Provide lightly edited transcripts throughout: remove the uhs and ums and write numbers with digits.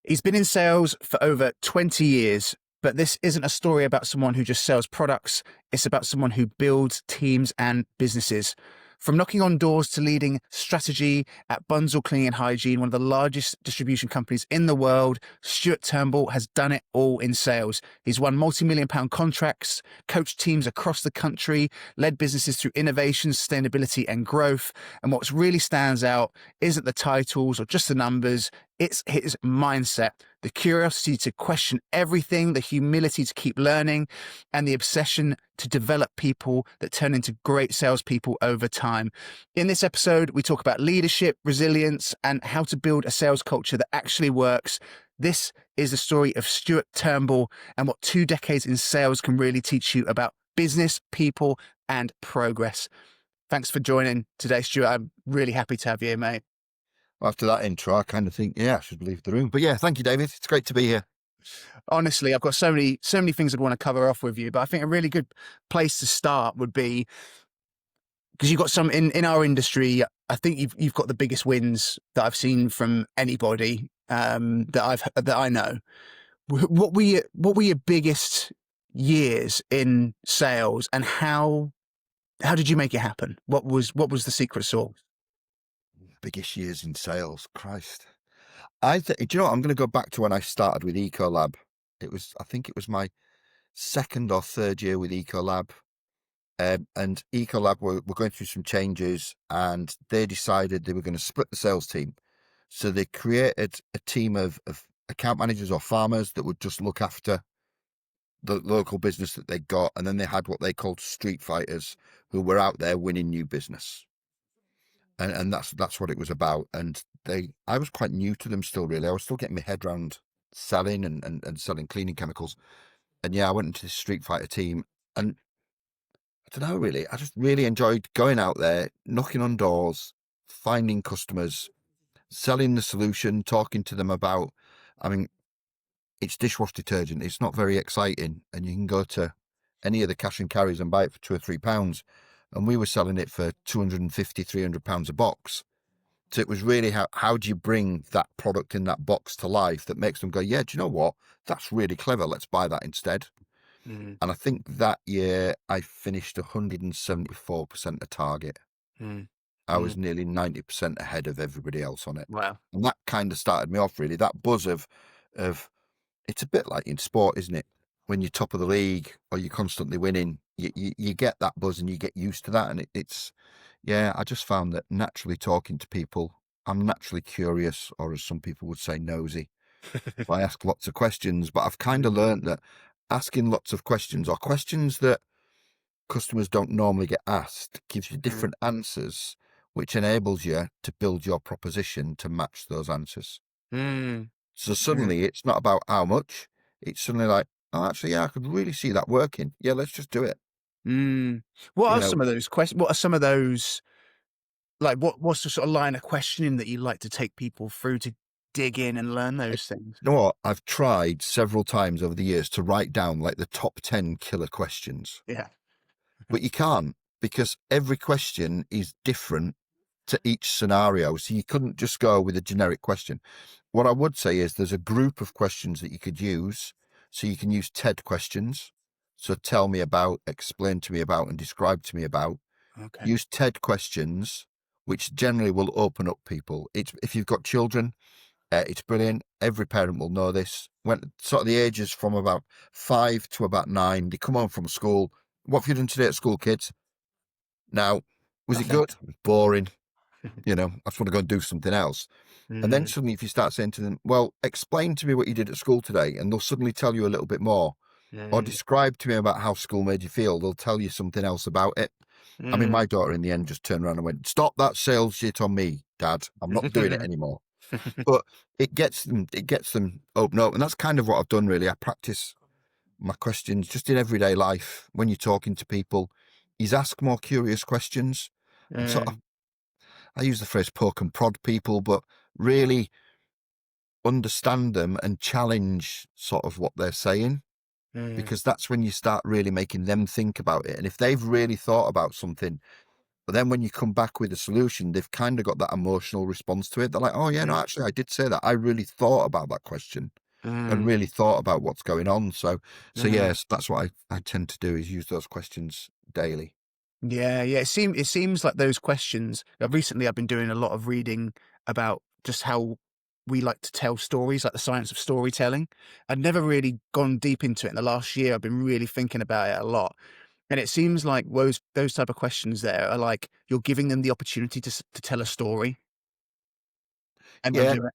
He's been in sales for over 20 years, but this isn't a story about someone who just sells products. It's about someone who builds teams and businesses. From knocking on doors to leading strategy at Bunzl Cleaning Hygiene, one of the largest distribution companies in the world, Stuart Turnbull has done it all in sales. He's won multi-million-pound contracts, coached teams across the country, led businesses through innovation, sustainability, and growth. And what really stands out isn't the titles or just the numbers. It's his mindset, the curiosity to question everything, the humility to keep learning, and the obsession to develop people that turn into great salespeople over time. In this episode, we talk about leadership, resilience, and how to build a sales culture that actually works. This is the story of Stuart Turnbull and what 2 decades in sales can really teach you about business, people, and progress. Thanks for joining today, Stuart. I'm really happy to have you here, mate. After that intro, I kind of think, I should leave the room. But yeah, thank you, David. It's great to be here. Honestly, I've got so many things I'd want to cover off with you, but I think a really good place to start would be, because you've got some in our industry. I think you've got the biggest wins that I've seen from anybody that I know. What were your biggest years in sales, and how did you make it happen? What was the secret sauce? Biggest years in sales, Christ. Do you know what? I'm going to go back to when I started with Ecolab. I think it was my second or third year with Ecolab. And Ecolab were going through some changes, and they decided they were going to split the sales team. So they created a team of account managers or farmers that would just look after the local business that they got. And then they had what they called street fighters who were out there winning new business. And that's what it was about. And I was quite new to them still, really. I was still getting my head around selling and selling cleaning chemicals. And I went into this street fighter team, and I don't know, really, I just really enjoyed going out there, knocking on doors, finding customers, selling the solution, talking to them about, it's dishwash detergent. It's not very exciting. And you can go to any of the cash and carries and buy it for £2 or £3. And we were selling it for £250, £300 a box. So it was really how do you bring that product in that box to life that makes them go, yeah, do you know what? That's really clever. Let's buy that instead. And I think that year I finished 174% of target. I was nearly 90% ahead of everybody else on it. Wow. And that kind of started me off, really. That buzz of it's a bit like in sport, isn't it? When you're top of the league or you're constantly winning, you get that buzz and you get used to that. And I just found that naturally talking to people, I'm naturally curious, or as some people would say, nosy. So I ask lots of questions, but I've kind of learned that asking lots of questions, or questions that customers don't normally get asked, gives you different answers, which enables you to build your proposition to match those answers. So suddenly it's not about how much, it's suddenly like, oh, actually, I could really see that working. Yeah, let's just do it. What are some of those questions? What are some of those, like, what's the sort of line of questioning that you like to take people through to dig in and learn those things? You know what? I've tried several times over the years to write down like the top 10 killer questions. Yeah. But you can't, because every question is different to each scenario. So you couldn't just go with a generic question. What I would say is there's a group of questions that you could use. So you can use TED questions. So tell me about, explain to me about, and describe to me about. Okay. Use TED questions, which generally will open up people. If you've got children, it's brilliant. Every parent will know this. When sort of the ages from about 5 to about 9, they come home from school. What have you done today at school, kids? Now, was it good? Boring. I just want to go and do something else. And then suddenly if you start saying to them, well, explain to me what you did at school today, and they'll suddenly tell you a little bit more. Or describe to me about how school made you feel, they'll tell you something else about it. My daughter in the end just turned around and went, stop that sales shit on me, Dad. I'm not doing it anymore. But it gets them open up. And that's kind of what I've done, really. I practice my questions just in everyday life. When you're talking to people, is ask more curious questions. I use the phrase poke and prod people, but really understand them and challenge sort of what they're saying, because that's when you start really making them think about it. And if they've really thought about something But then when you come back with a solution, they've kind of got that emotional response to it. They're like, oh, yeah, no, actually, I did say that. I really thought about that question and Mm, really thought about what's going on. So mm. yes, that's what I tend to do, is use those questions daily. Yeah, yeah. It seems like those questions. Recently, I've been doing a lot of reading about just how we like to tell stories, like the science of storytelling. I'd never really gone deep into it in the last year. I've been really thinking about it a lot, and it seems like those type of questions there are like you're giving them the opportunity to tell a story, and they'll Yeah, do it.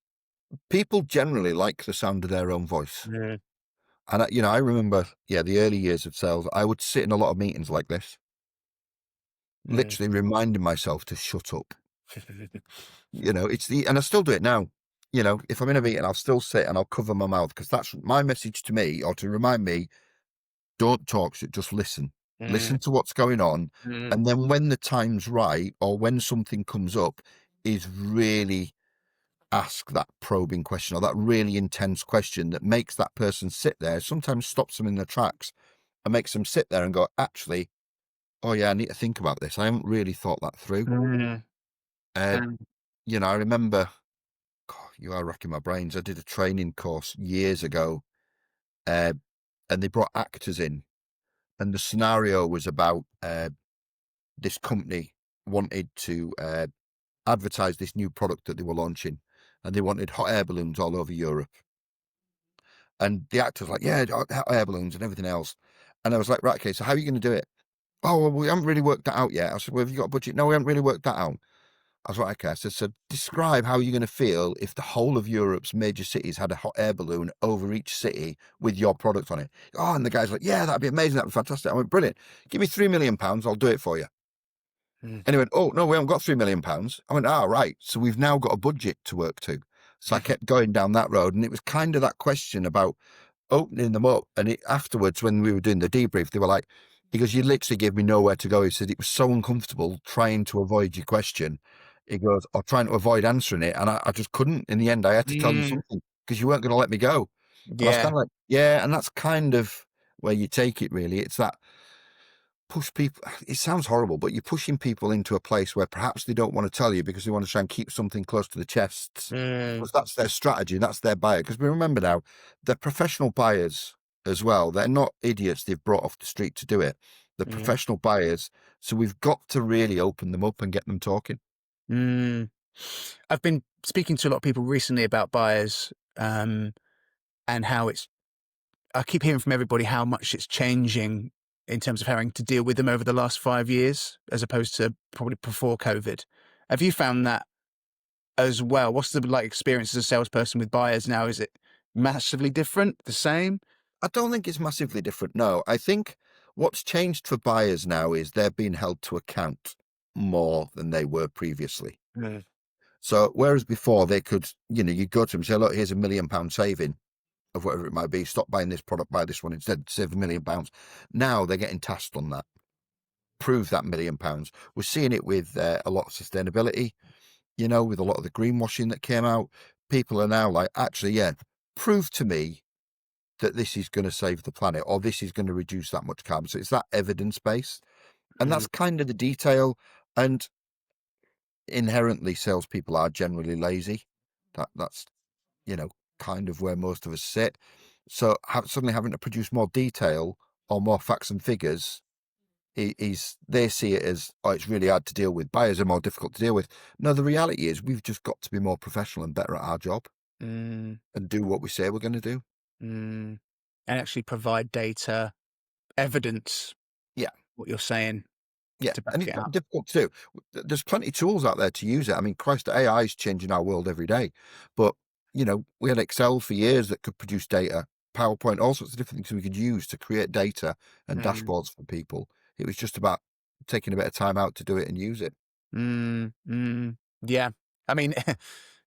people generally like the sound of their own voice. Yeah, And, I remember, the early years of sales, I would sit in a lot of meetings like this, yeah. literally reminding myself to shut up. And I still do it now. If I'm in a meeting, I'll still sit and I'll cover my mouth, because that's my message to me, or to remind me, don't talk, just listen. Mm, Listen to what's going on. mm, And then when the time's right, or when something comes up, is really ask that probing question, or that really intense question that makes that person sit there, sometimes stops them in their tracks and makes them sit there and go, actually, oh yeah, I need to think about this. I haven't really thought that through. mm, Uh, mm, I remember, God, you are racking my brains. I did a training course years ago, and they brought actors in, and the scenario was about this company wanted to advertise this new product that they were launching, and they wanted hot air balloons all over Europe. And the actor's like, yeah, hot air balloons and everything else. And I was like, right, okay, so how are you going to do it? Oh, well, we haven't really worked that out yet. I said, well, have you got a budget? No, we haven't really worked that out. I was like, okay. I said, so describe how you're going to feel if the whole of Europe's major cities had a hot air balloon over each city with your product on it. Oh, and the guy's like, yeah, that'd be amazing. That'd be fantastic. I went, brilliant. Give me £3 million. I'll do it for you. mm, And he went, oh, no, we haven't got £3 million. I went, right. So we've now got a budget to work to. So I kept going down that road. And it was kind of that question about opening them up. And afterwards, when we were doing the debrief, they were like, he goes, you literally gave me nowhere to go. He said, it was so uncomfortable trying to avoid your question. He goes, or trying to avoid answering it. And I just couldn't. In the end, I had to tell you mm. something, because you weren't going to let me go. And I was Yeah. kind of like, yeah. And that's kind of where you take it, really. It's that push people. It sounds horrible, but you're pushing people into a place where perhaps they don't want to tell you, because they want to try and keep something close to the chests, Mm, because that's their strategy, that's their buyer. Because we remember now, they're professional buyers as well. They're not idiots they've brought off the street to do it. They're mm, professional buyers. So we've got to really open them up and get them talking. mm. I've been speaking to a lot of people recently about buyers, and how I keep hearing from everybody how much it's changing in terms of having to deal with them over the last 5 years, as opposed to probably before COVID. Have you found that as well? What's the experience as a salesperson with buyers now? Is it massively different? The same? I don't think it's massively different. No, I think what's changed for buyers now is they're being held to account more than they were previously. Mm, So whereas before they could, you go to them and say, look, here's £1 million saving of whatever it might be. Stop buying this product, buy this one instead, save £1 million. Now they're getting tasked on that. Prove that £1 million. We're seeing it with a lot of sustainability, with a lot of the greenwashing that came out. People are now like, actually, yeah, prove to me that this is going to save the planet, or this is going to reduce that much carbon. So it's that evidence based. And mm, that's kind of the detail. And inherently, salespeople are generally lazy. That's you know, kind of where most of us sit. So suddenly having to produce more detail or more facts and figures is they see it as, oh, it's really hard to deal with. Buyers are more difficult to deal with. No, the reality is we've just got to be more professional and better at our job mm, and do what we say we're going to do. mm. And actually provide data, evidence, Yeah. what you're saying Yeah, to back and it's it not up. difficult to do. There's plenty of tools out there to use it. I mean, Christ, AI is changing our world every day. But, we had Excel for years that could produce data, PowerPoint, all sorts of different things we could use to create data and Mm, dashboards for people. It was just about taking a bit of time out to do it and use it. mm, mm. Yeah. I mean,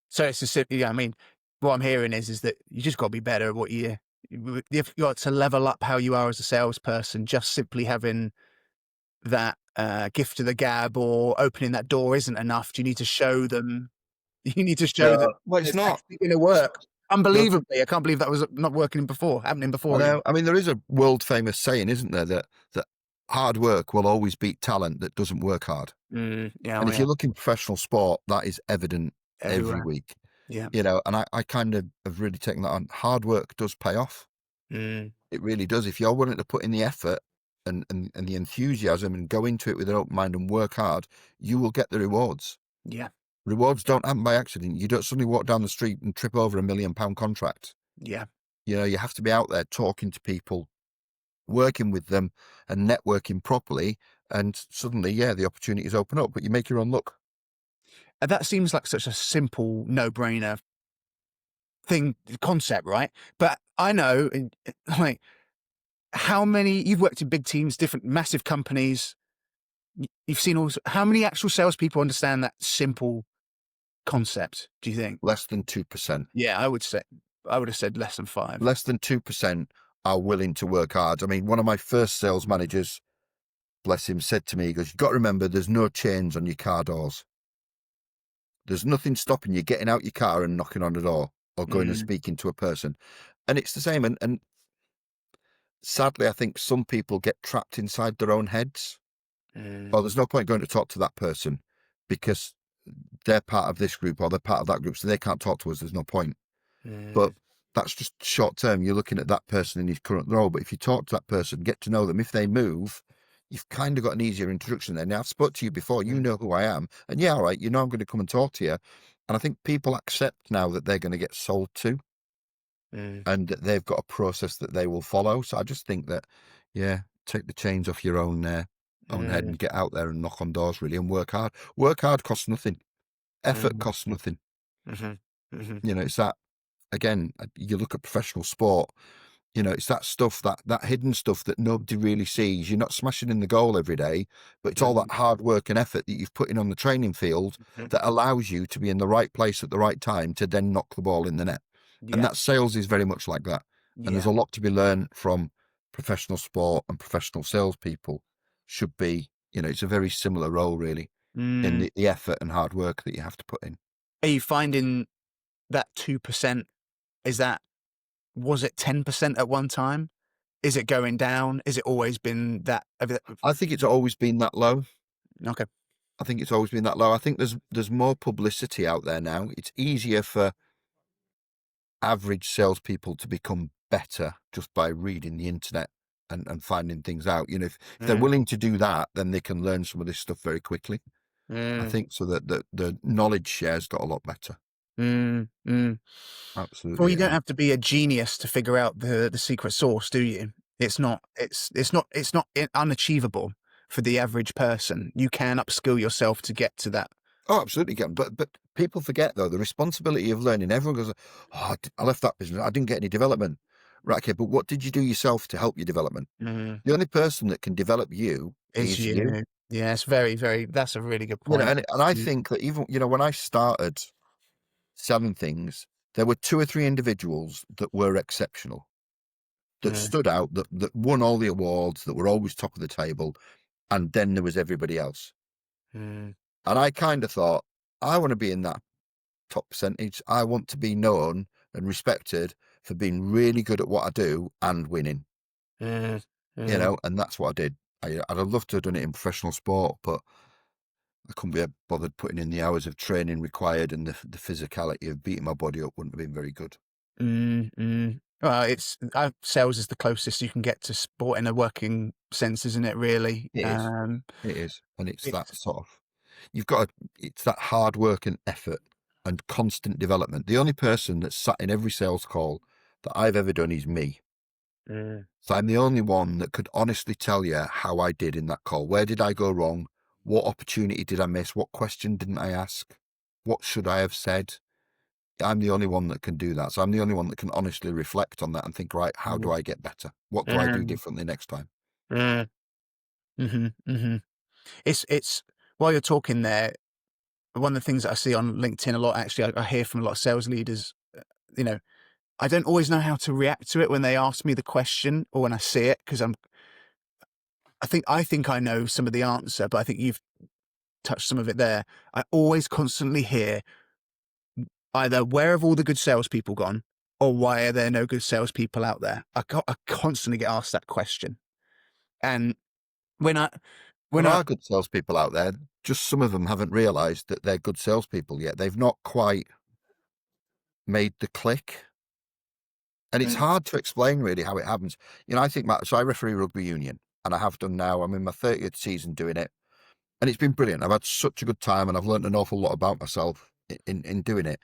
so it's a yeah, I mean, what I'm hearing is that you just got to be better at what you've got to level up how you are as a salesperson. Just simply having that gift of the gab or opening that door isn't enough. You need to show them. You need to show that Well, it's it's not. actually going to It's work. not. Unbelievably, I can't believe that was not working before, happening I before. know. I mean, there is a world famous saying, isn't there, that hard work will always beat talent that doesn't work hard. Yeah, And oh if yeah, you look in professional sport, that is evident every everywhere. week, Yeah. and I kind of have really taken that on. Hard work does pay off. Mm, It really does. If you're willing to put in the effort and the enthusiasm and go into it with an open mind and work hard, you will get the rewards. yeah. Rewards Yeah. don't happen by accident. You don't suddenly walk down the street and trip over £1 million contract. Yeah. You have to be out there talking to people, working with them and networking properly. And suddenly, yeah, the opportunities open up, but you make your own luck. And that seems like such a simple, no-brainer concept, right? But I know, like, how many you've worked in big teams, different massive companies. You've seen also how many actual salespeople understand that simple concept? Do you think? Less than 2%. Yeah, I would have said less than five. Less than 2% are willing to work hard. I mean, one of my first sales managers, bless him, said to me, he goes, "You've got to remember there's no chains on your car doors. There's nothing stopping you getting out your car and knocking on the door or going and Mm, speaking to a person." And it's the same. And sadly, I think some people get trapped inside their own heads. mm, Oh, there's no point going to talk to that person because they're part of this group or they're part of that group, so they can't talk to us. There's no point. But mm, that's just short term. You're looking at that person in his current role. But if you talk to that person, get to know them, if they move, you've kind of got an easier introduction there. Now, I've spoke to you before. You mm, know who I am. And yeah, all right, you know I'm going to come and talk to you. And I think people accept now that they're going to get sold to mm, and that they've got a process that they will follow. So I just think that, yeah, take the chains off your own head mm, and get out there and knock on doors really and work hard. Work hard costs nothing. Effort mm, costs nothing. mhm, mhm, It's that, again, you look at professional sport, it's that stuff, that hidden stuff that nobody really sees. You're not smashing in the goal every day, but it's all mm, that hard work and effort that you've put in on the training field mhm. that allows you to be in the right place at the right time to then knock the ball in the net. And Yeah, that sales is very much like that. And there's yeah. a lot to be learned from professional sport, and professional salespeople should be, it's a very similar role really in Mm. the effort and hard work that you have to put in. Are you finding that 2%, is that, was it 10% at one time? Is it going down? Is it always been that? I think it's always been that low. Okay. I think it's always been that low. I think there's more publicity out there now. It's easier for average salespeople to become better just by reading the internet and finding things out. If they're Mm, willing to do that, then they can learn some of this stuff very quickly. I mm, think so that the knowledge share's got a lot better. mm, mm. Well, Absolutely, you it don't has. have to be a genius to figure out the secret sauce, do you? It's not unachievable for the average person. You can upskill yourself to get to that. Oh, absolutely, can. But people forget though the responsibility of learning. Everyone goes, "Oh, I left that business. I didn't get any development." Right, okay, but what did you do yourself to help your development? Mm, The only person that can develop you is is you. you. Yeah, it's very, very, that's a really good point. And I think that even, when I started selling things, there were 2 or 3 individuals that were exceptional, that Mm, stood out, that won all the awards, that were always top of the table. And then there was everybody else. mm, And I kind of thought, I want to be in that top percentage. I want to be known and respected for being really good at what I do and winning, mm, mm, and that's what I did. I'd have loved to have done it in professional sport, but I couldn't be bothered putting in the hours of training required, and the physicality of beating my body up wouldn't have been very good. mm, mm. Well, sales is the closest you can get to sport in a working sense, isn't it? Really. It is. It is. And it's that It's sort of, it's that hard work and effort and constant development. The only person that's sat in every sales call that I've ever done is me. mm, So I'm the only one that could honestly tell you how I did in that call. Where did I go wrong? What opportunity did I miss? What question didn't I ask? What should I have said? I'm the only one that can do that. So I'm the only one that can honestly reflect on that and think, right, how do mm, I get better? What do I do mm, differently next time? mm. Mhm, mhm. It's while you're talking there, one of the things that I see on LinkedIn a lot, actually, I hear from a lot of sales leaders, you know, I don't always know how to react to it when they ask me the question or when I see it, because I think I know some of the answer, but I think you've touched some of it there. I always constantly hear either, where have all the good salespeople gone, or why are there no good salespeople out there? I constantly get asked that question. And when I when There I are good salespeople out there. Just some of them haven't realised that they're good salespeople yet. They've not quite made the click. And it's Mm, hard to explain really how it happens. I think so I referee rugby union and I have done now. I'm in my 30th season doing it. And it's been brilliant. I've had such a good time and I've learned an awful lot about myself in doing it.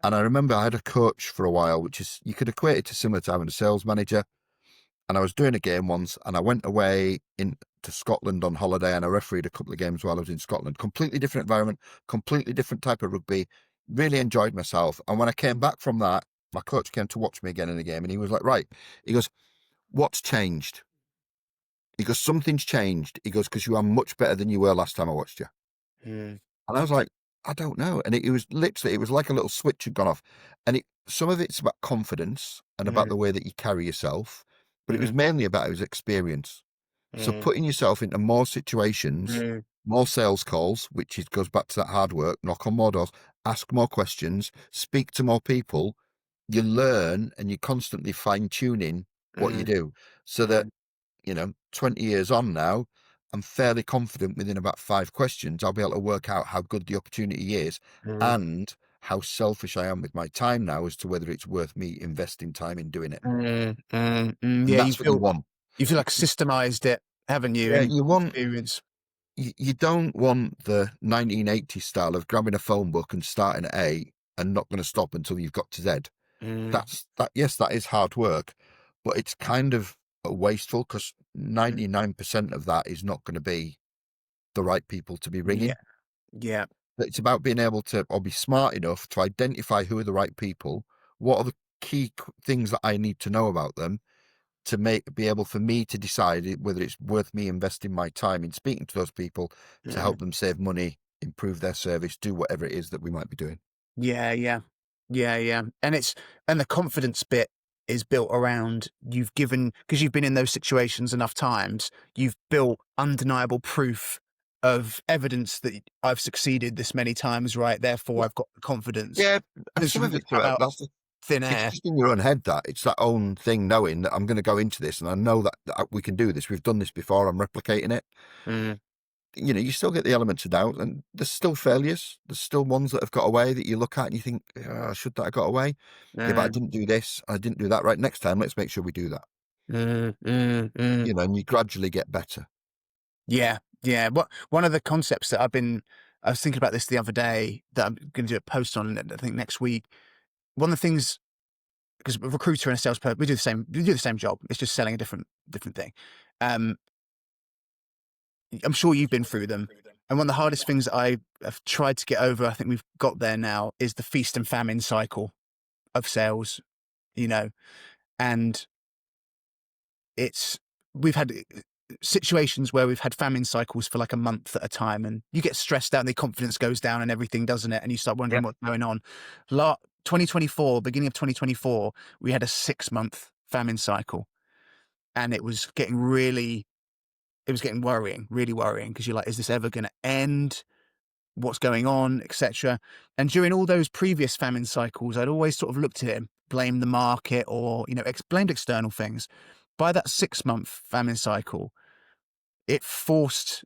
And I remember I had a coach for a while, which is, you could equate it to similar to having a sales manager. And I was doing a game once and I went away to Scotland on holiday and I refereed a couple of games while I was in Scotland. Completely different environment, completely different type of rugby. Really enjoyed myself. And when I came back from that, my coach came to watch me again in the game and he was like, right. He goes, what's changed? He goes, something's changed. He goes, because you are much better than you were last time I watched you. mm, And I was like, I don't know. And it was literally, it was like a little switch had gone off. And some of it's about confidence and about mm, the way that you carry yourself, but it was mm, mainly about his experience. So mm, putting yourself into more situations, mm, more sales calls, which goes back to that hard work, knock on more doors, ask more questions, speak to more people, you learn and you're constantly fine tuning what you mm, do so that, mm, 20 years on now, I'm fairly confident within about 5 questions, I'll be able to work out how good the opportunity is mm, and how selfish I am with my time now as to whether it's worth me investing time in doing it. And Yeah, that's what you want. you feel Y- like systemized it, haven't you? Yeah, In you want, experience. you don't want the 1980s style of grabbing a phone book and starting at A and not going to stop until you've got to Z. Mm, That's that. Yes, that is hard work, but it's kind of wasteful because mm, 99% of that is not going to be the right people to be yeah, ringing. yeah, But it's about being able to, or be smart enough to identify who are the right people. What are the key things that I need to know about them to be able for me to decide whether it's worth me investing my time in speaking to those people to mm, help them save money, improve their service, do whatever it is that we might be doing. yeah, yeah, yeah, yeah. And the confidence bit is built around you've given, because you've been in those situations enough times, you've built undeniable proof of evidence that I've succeeded this many times, right? Therefore, Yeah, I've got the confidence. yeah, and This some of doesn't just it's come out that's thin it's air. just in your own head that it's that own thing, knowing that I'm going to go into this and I know that we can do this. We've done this before. I'm replicating it. Mm, You still get the elements of doubt, and there's still failures. There's still ones that have got away that you look at and you think, should that have got away? Yeah, but I mm, didn't do this. I didn't do that right. Next time, let's make sure we do that. mm. And you gradually get better. Yeah, yeah. One of the concepts that I was thinking about this the other day that I'm going to do a post on, I think next week. One of the things, because a recruiter and a salesperson, we do the same job. It's just selling a different thing. Um, I'm sure you've been through them. And one of the hardest things that I have tried to get over, I think we've got there now, is the feast and famine cycle of sales, you know, and it's, we've had situations where we've had famine cycles for like a month at a time and you get stressed out and the confidence goes down and everything, doesn't it? And you start wondering Yep. what's going on. 2024, beginning of 2024, we had a 6-month famine cycle and it was getting worrying, really worrying because you're like, is this ever going to end? What's going on, etc. And during all those previous famine cycles, I'd always sort of looked at it and blamed the market or, blamed external things. By that 6-month famine cycle, it forced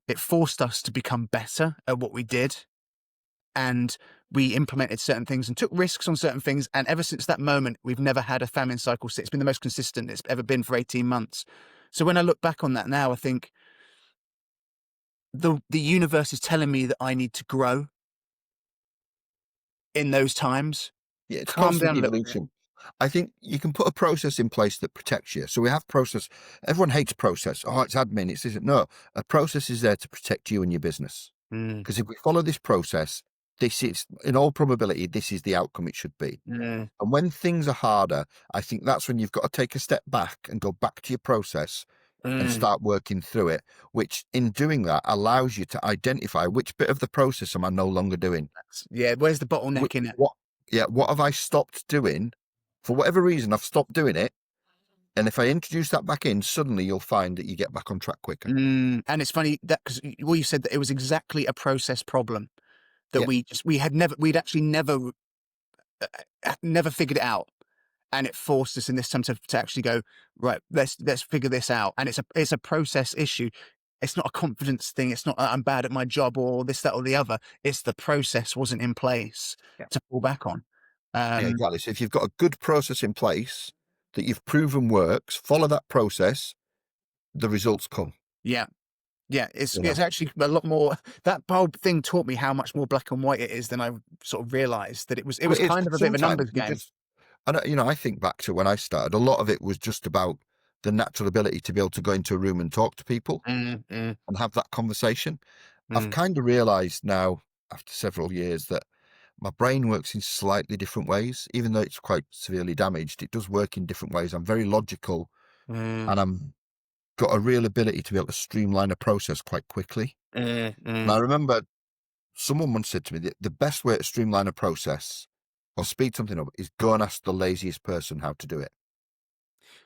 us to become better at what we did, and we implemented certain things and took risks on certain things. And ever since that moment, we've never had a famine cycle. It's been the most consistent it's ever been for 18 months. So when I look back on that now, I think the universe is telling me that I need to grow in those times. Yeah, it's Calm constant down a little bit. evolution. I think you can put a process in place that protects you. So we have process. Everyone hates process. Oh, it's admin. It's this. No, a process is there to protect you and your business. Mm, Because if we follow this process, this is, in all probability, this is the outcome it should be. mm, And when things are harder, I think that's when you've got to take a step back and go back to your process and mm. start working through it, which in doing that allows you to identify which bit of the process am I no longer doing. Yeah, where's the bottleneck in it? What, yeah, what have I stopped doing? For whatever reason, I've stopped doing it. And if I introduce that back in, suddenly you'll find that you get back on track quicker. And it's funny that because you said that it was exactly a process problem that Yeah. we'd actually never figured it out, and it forced us in this time to actually go right. Let's figure this out, and it's a process issue. It's not a confidence thing. It's not I'm bad at my job or this, that, or the other. It's the process wasn't in place Yeah. to fall back on. Yeah, exactly. So if you've got a good process in place that you've proven works, follow that process, the results come. Yeah. Yeah, You it's know, actually a lot more. That bulb thing taught me how much more black and white it is than I sort of realised. That it well, was it is, kind but of a bit of a sometimes numbers you game. just, and I think back to when I started, a lot of it was just about the natural ability to be able to go into a room and talk to people Mm, mm, and have that conversation. I've mm, kind of realised now, after several years, that my brain works in slightly different ways. Even though it's quite severely damaged, it does work in different ways. I'm very logical, mm, and I'm got a real ability to be able to streamline a process quite quickly. And I mm. remember someone once said to me that the best way to streamline a process or speed something up is go and ask the laziest person how to do it.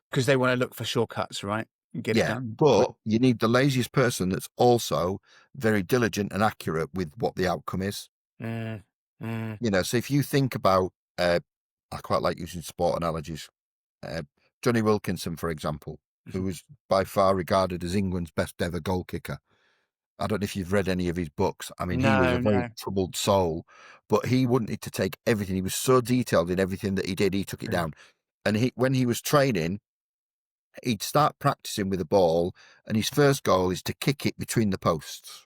Because they want to look for shortcuts, right? And get it Yeah, done quick. but you need the laziest person that's also very diligent and accurate with what the outcome is. Mm, mm, So if you think about, I quite like using sport analogies. Uh, Johnny Wilkinson, for example, who was by far regarded as England's best ever goal kicker. I don't know if you've read any of his books. I mean, he was a no, very no. troubled soul, but he wanted to take everything. He was so detailed in everything that he did. He took it Mm, down. And when he was training, he'd start practicing with the ball, and his first goal is to kick it between the posts.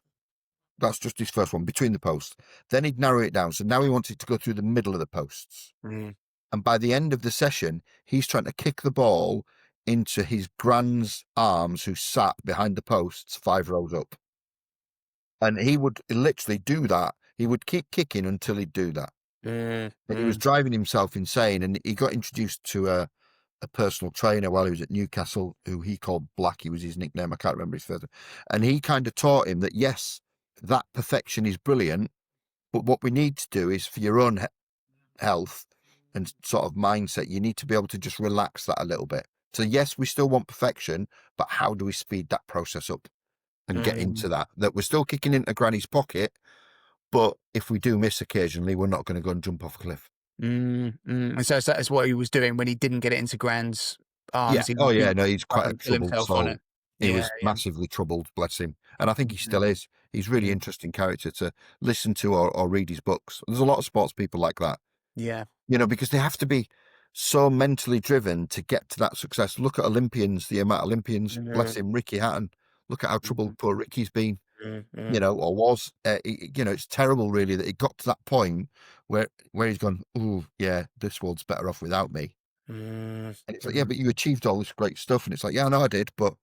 That's just his first one, between the posts. Then he'd narrow it down. So now he wants it to go through the middle of the posts. mm, And by the end of the session, he's trying to kick the ball into his grand's arms, who sat behind the posts 5 rows up. And he would literally do that. He would keep kicking until he'd do that. And he was mm. driving himself insane. And he got introduced to a personal trainer while he was at Newcastle, who he called Blackie, was his nickname. I can't remember his first name. And he kind of taught him that, yes, that perfection is brilliant, but what we need to do is, for your own health and sort of mindset, you need to be able to just relax that a little bit. So yes, we still want perfection, but how do we speed that process up and get Mm, into that we're still kicking into granny's pocket, but if we do miss occasionally, we're not going to go and jump off a cliff. And so that is what he was doing when he didn't get it into Grand's Yeah. arms. He Oh would yeah, be no, he's up quite a and kill troubled himself on it. soul. He Yeah, was yeah. massively troubled, bless him. And I think he still is. He's really Mm, interesting character to listen to or read his books. There's a lot of sports people like that, yeah. because they have to be so mentally driven to get to that success. Look at Olympians, the amount of Olympians, bless Mm, him, Ricky Hatton. Look at how mm, troubled poor Ricky's been, mm, mm, or was. It's terrible, really, that he got to that point where he's gone, oh, yeah, this world's better off without me. mm, And it's like, yeah, mm. but you achieved all this great stuff. And it's like, yeah, I know I did, but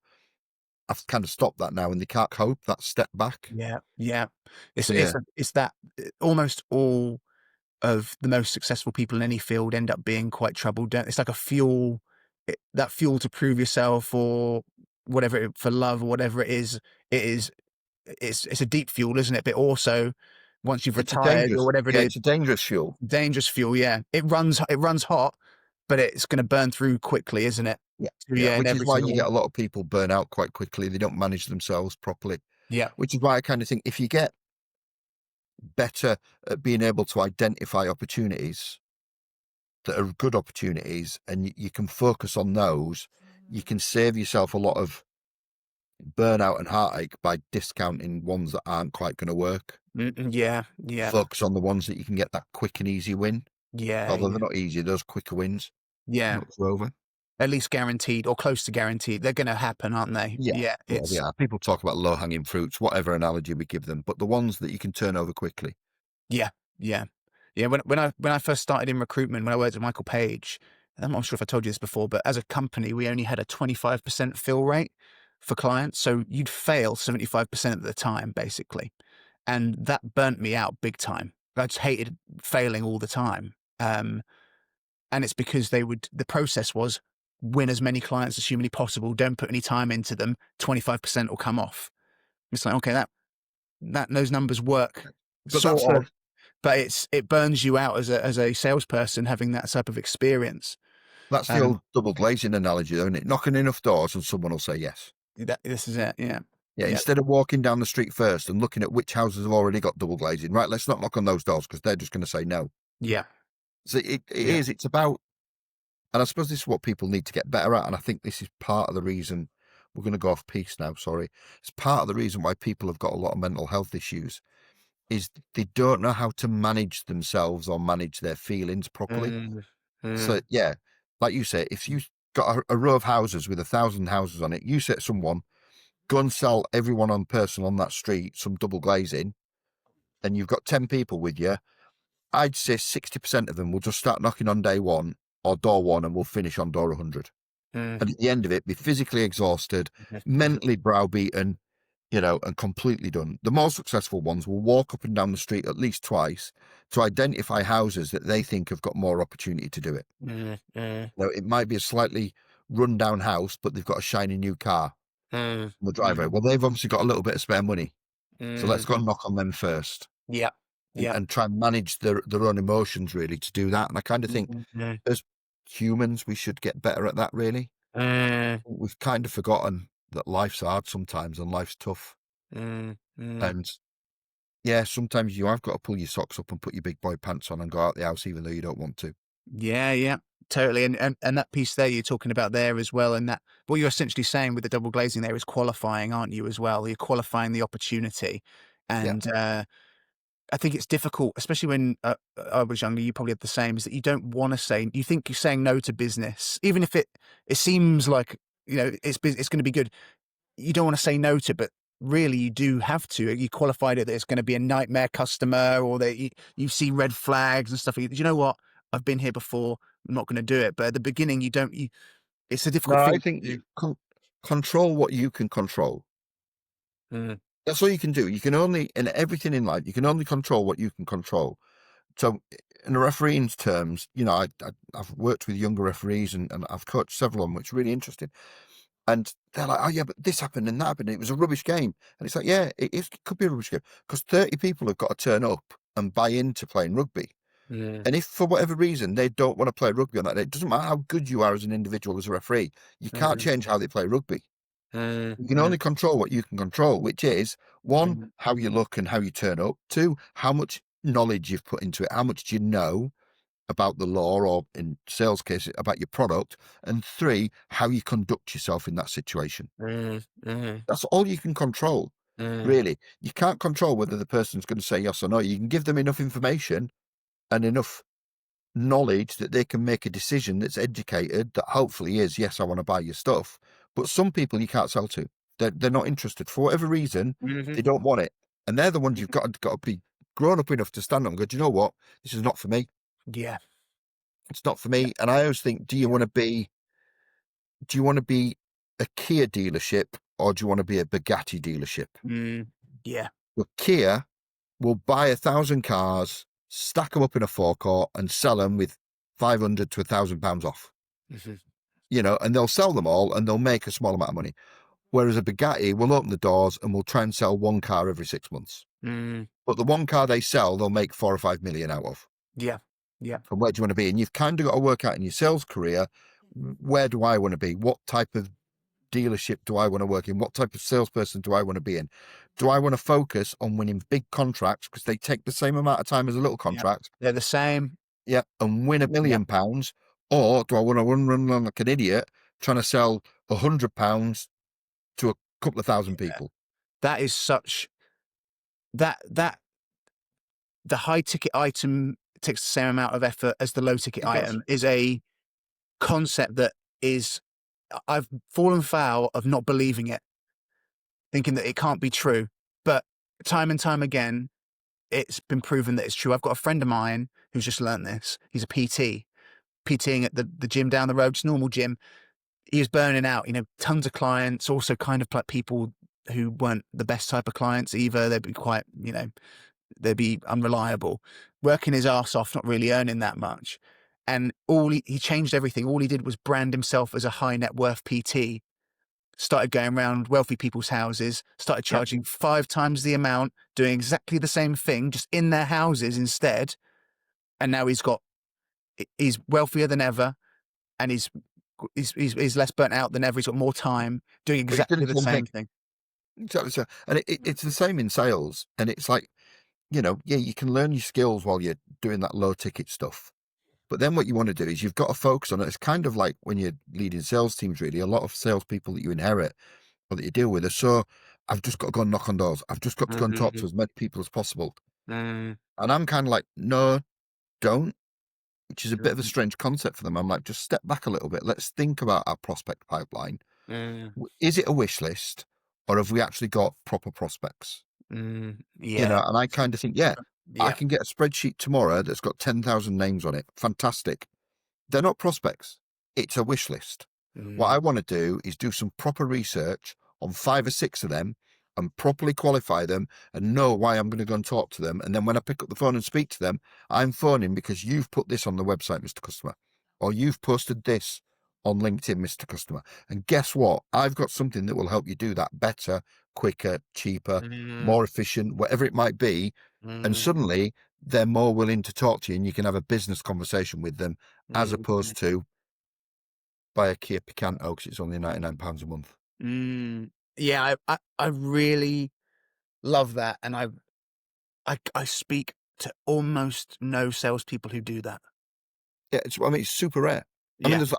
I've kind of stopped that now, and they can't cope that step back. Yeah, yeah. So, yeah, It's that almost all of the most successful people in any field end up being quite troubled. It's like a fuel, that fuel to prove yourself or whatever for love or whatever it is. It is it's a deep fuel, isn't it? But also, once you've it's a retired or dangerous, whatever it yeah, is, it's a dangerous fuel. dangerous fuel. Yeah, it runs hot, but it's going to burn through quickly, isn't it? Yeah. So, Yeah. yeah, in Which is every why you single get one. a lot of people burn out quite quickly. They don't manage themselves properly, Yeah. which is why I kind of think if you get better at being able to identify opportunities that are good opportunities, and you can focus on those, you can save yourself a lot of burnout and heartache by discounting ones that aren't quite going to work. Yeah, yeah, Focus on the ones that you can get that quick and easy win. yeah, Although they're yeah, not easy, those quicker wins yeah. knocks you over. At least guaranteed or close to guaranteed. They're going to happen, aren't they? Yeah. Yeah, Yeah, it's yeah. People talk about low hanging fruits, whatever analogy we give them, but the ones that you can turn over quickly. yeah, yeah, yeah. When I first started in recruitment, when I worked at Michael Page, I'm not sure if I told you this before, but as a company, we only had a 25% fill rate for clients, so you'd fail 75% of the time, basically, and that burnt me out big time. I just hated failing all the time, and it's because the process was win as many clients as humanly possible, don't put any time into them, 25% will come off. It's like, okay, that those numbers work But that's sort of, but it burns you out as a salesperson having that type of experience. the old double glazing analogy, though, isn't it? Knocking enough doors and someone will say yes. This is it. Yeah. Yeah, Yeah. instead of walking down the street first and looking at which houses have already got double glazing, right? Let's not knock on those doors because they're just going to say no. Yeah. So Yeah. it's about, and I suppose this is what people need to get better at. And I think this is part of the reason we're going to go off piece now, sorry. It's part of the reason why people have got a lot of mental health issues is they don't know how to manage themselves or manage their feelings properly. So yeah, like you say, if you got a row of houses with 1,000 houses on it, you set someone, go and sell everyone on person on that street some double glazing, and you've got 10 people with you, I'd say 60% of them will just start knocking on day one or door one and will finish on door 100. And at the end of it, be physically exhausted, mentally browbeaten, and completely done. The more successful ones will walk up and down the street at least twice to identify houses that they think have got more opportunity to do it. It might be a slightly run-down house, but they've got a shiny new car on the driveway. Well, they've obviously got a little bit of spare money. So let's go and knock on them first. Yeah. And try and manage their own emotions, really, to do that. And I kind of think as humans, we should get better at that, really. We've kind of forgotten that life's hard sometimes and life's tough. And yeah, sometimes you have got to pull your socks up and put your big boy pants on and go out the house even though you don't want to. Yeah, totally. And that piece there you're talking about there as well, and that what you're essentially saying with the double glazing there is qualifying, aren't you, as well? You're qualifying the opportunity. And I think it's difficult, especially when I was younger, you probably had the same, is that you don't want to say, you think you're saying no to business, even if it seems like, it's going to be good. You don't want to say no to, but really you do have to. You qualified it that it's going to be a nightmare customer, or that you see red flags and stuff. You know what? I've been here before. I'm not going to do it. But at the beginning, it's a difficult thing. I think you control what you can control. That's all you can do. You can only, in everything in life, you can only control what you can control. So in the refereeing's terms, I've worked with younger referees and I've coached several of them, which is really interesting. And they're like, oh yeah, but this happened and that happened. It was a rubbish game. And it's like, yeah, it could be a rubbish game because 30 people have got to turn up and buy into playing rugby. And if for whatever reason they don't want to play rugby on that day, it doesn't matter how good you are as an individual, as a referee, you can't change how they play rugby. You can only control what you can control, which is one, how you look and how you turn up. Two, how much knowledge you've put into it. How much do you know about the law, or in sales cases, about your product? And three, how you conduct yourself in that situation. That's all you can control, really. You can't control whether the person's going to say yes or no. You can give them enough information and enough knowledge that they can make a decision that's educated, that hopefully is, yes, I want to buy your stuff. But some people you can't sell to. They're not interested for whatever reason. They don't want it, and they're the ones you've got to be grown up enough to stand up and go, do you know what? This is not for me. Yeah, it's not for me. And I always think, do you want to be a Kia dealership or do you want to be a Bugatti dealership? Yeah. Well, Kia will buy 1,000 cars, stack them up in a forecourt and sell them with £500 to £1,000 off. And they'll sell them all and they'll make a small amount of money. Whereas a Bugatti will open the doors and will try and sell one car every 6 months. But the one car they sell, they'll make 4 or 5 million out of. Yeah. From where do you want to be? And you've kind of got to work out in your sales career, where do I want to be? What type of dealership do I want to work in? What type of salesperson do I want to be in? Do I want to focus on winning big contracts because they take the same amount of time as a little contract? They're the same. Yeah, and win £1 million, or do I want to run like an idiot trying to sell £100 to a couple of thousand people? That is such that the high ticket item takes the same amount of effort as the low ticket item is a concept that is, I've fallen foul of not believing it, thinking that it can't be true. But time and time again, it's been proven that it's true. I've got a friend of mine who's just learned this. He's a PTing at the gym down the road, just normal gym. He was burning out, tons of clients, also kind of like people who weren't the best type of clients either. They'd be quite, they'd be unreliable, working his ass off, not really earning that much. And he changed everything. All he did was brand himself as a high net worth PT, started going around wealthy people's houses, started charging 5 times the amount, doing exactly the same thing, just in their houses instead. And now he's wealthier than ever, and he's less burnt out than ever. He's got more time doing exactly the same thing. Exactly so. And it's the same in sales. And it's like, you can learn your skills while you're doing that low ticket stuff. But then what you want to do is you've got to focus on it. It's kind of like when you're leading sales teams, really. A lot of salespeople that you inherit, that you deal with are so, I've just got to go and knock on doors. I've just got to go and talk to as many people as possible. And I'm kind of like, no, don't, which is a bit of a strange concept for them. I'm like, just step back a little bit. Let's think about our prospect pipeline. Is it a wish list, or have we actually got proper prospects? Yeah. And I kind of think, I Yeah. can get a spreadsheet tomorrow that's got 10,000 names on it. Fantastic. They're not prospects. It's a wish list. What I want to do is do some proper research on 5 or 6 of them and properly qualify them and know why I'm going to go and talk to them. And then when I pick up the phone and speak to them, I'm phoning because you've put this on the website, Mr. Customer, or you've posted this on LinkedIn, Mr. Customer. And guess what? I've got something that will help you do that better, quicker, cheaper, more efficient, whatever it might be. And suddenly they're more willing to talk to you and you can have a business conversation with them as opposed to buy a Kia Picanto because it's only £99 a month. Yeah, I really love that, and I speak to almost no salespeople who do that. Yeah, it's super rare. I mean, there's,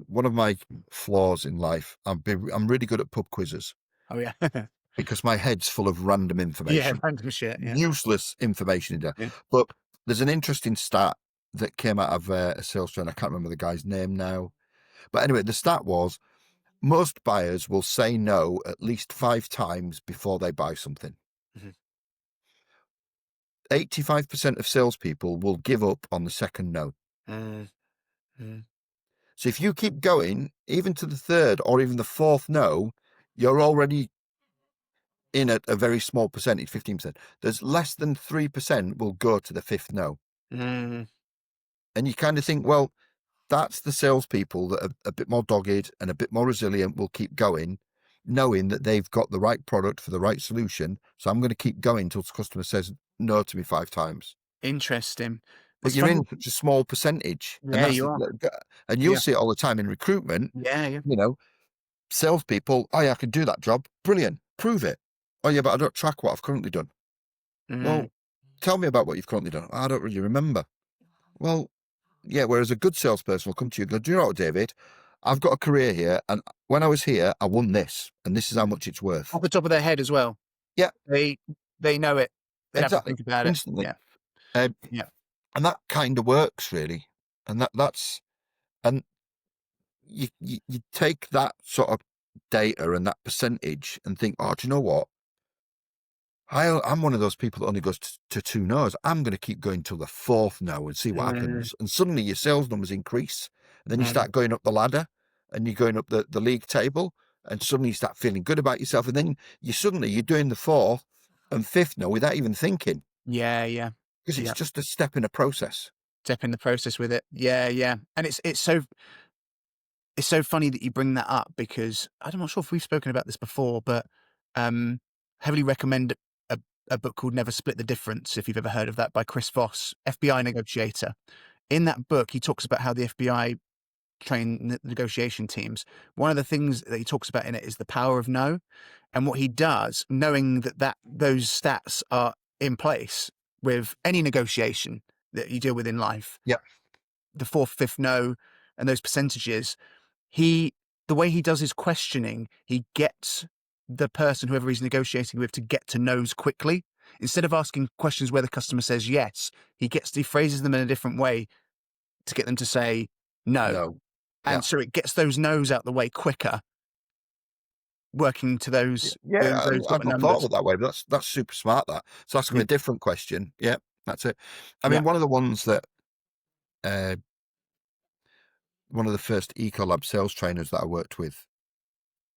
one of my flaws in life, I'm really good at pub quizzes. Oh yeah. Because my head's full of random information. Random shit. Yeah. Useless information in there. Yeah. But there's an interesting stat that came out of a sales trainer. I can't remember the guy's name now. But anyway, the stat was most buyers will say no at least 5 times before they buy something. 85% of salespeople will give up on the second no. So if you keep going, even to the 3rd or even the 4th no, you're already in a very small percentage, 15%. There's less than 3% will go to the 5th no. And you kind of think, well, that's the salespeople that are a bit more dogged and a bit more resilient will keep going, knowing that they've got the right product for the right solution. So I'm going to keep going until the customer says no to me 5 times. Interesting. But you're in such a small percentage. Yeah, and you are. And you'll see it all the time in recruitment. Yeah. Salespeople, oh yeah, I can do that job. Brilliant. Prove it. Oh yeah, but I don't track what I've currently done. Well, tell me about what you've currently done. I don't really remember. Well, yeah, whereas a good salesperson will come to you and go, do you know what, David? I've got a career here, and when I was here, I won this, and this is how much it's worth. Off the top of their head as well. Yeah. They know it. They exactly. have to think about Instantly. it. Yeah. And that kind of works, really. And that's and you take that sort of data and that percentage and think, oh, do you know what? I'm one of those people that only goes to 2 no's. I'm going to keep going till the 4th no and see what happens. And suddenly your sales numbers increase. And then you start going up the ladder and you're going up the league table. And suddenly you start feeling good about yourself. And then you're doing the 4th and 5th no without even thinking. Yeah. Because it's just a step in a process. Step in the process with it. Yeah. And it's so funny that you bring that up because I'm not sure if we've spoken about this before, but heavily recommend a book called Never Split the Difference, if you've ever heard of that, by Chris Voss, FBI negotiator. In that book, he talks about how the FBI train negotiation teams. One of the things that he talks about in it is the power of no. And what he does, knowing that those stats are in place with any negotiation that you deal with in life, the 4th, 5th no, and those percentages, the way he does his questioning, he gets the person, whoever he's negotiating with, to get to no's quickly. Instead of asking questions where the customer says yes, he phrases them in a different way to get them to say no. And so it gets those no's out the way quicker, working to those. I've not thought of it that way, but that's super smart. So asking a different question. Yeah, that's it. I mean, one of the ones that one of the first Ecolab sales trainers that I worked with,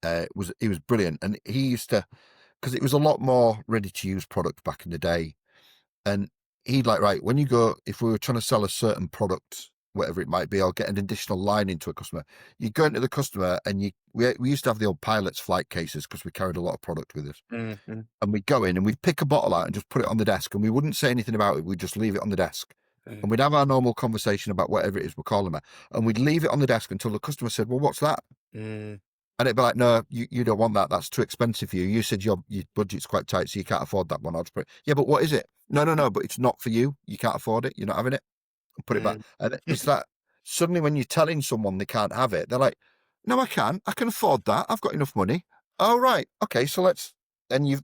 he was brilliant, and he used to, because it was a lot more ready to use product back in the day, and he'd like, right, when you go, if we were trying to sell a certain product, whatever it might be, I'll get an additional line into a customer. You go into the customer and we used to have the old pilot's flight cases because we carried a lot of product with us. And we'd go in and we'd pick a bottle out and just put it on the desk, and we wouldn't say anything about it. We'd just leave it on the desk. And we'd have our normal conversation about whatever it is we're calling it. And we'd leave it on the desk until the customer said, well, what's that? And it'd be like, no, you don't want that. That's too expensive for you. You said your budget's quite tight, so you can't afford that one. I'll just put it. Yeah, but what is it? No, but it's not for you. You can't afford it. You're not having it. And put it back. And it's that suddenly when you're telling someone they can't have it, they're like, No, I can. I can afford that. I've got enough money. Oh, right. Okay, so let's. And you've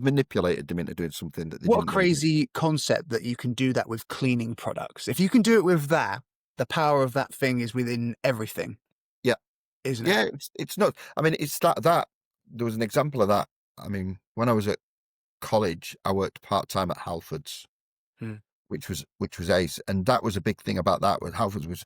manipulated them into doing something that they What a didn't want to do. crazy concept that you can do that with cleaning products. If you can do it with that, the power of that thing is within everything, Yeah, isn't it? yeah. It's not. I mean, it's that. There was an example of that. I mean, when I was at college, I worked part time at Halfords, Hmm. which was ace, and that was a big thing about that. With Halfords was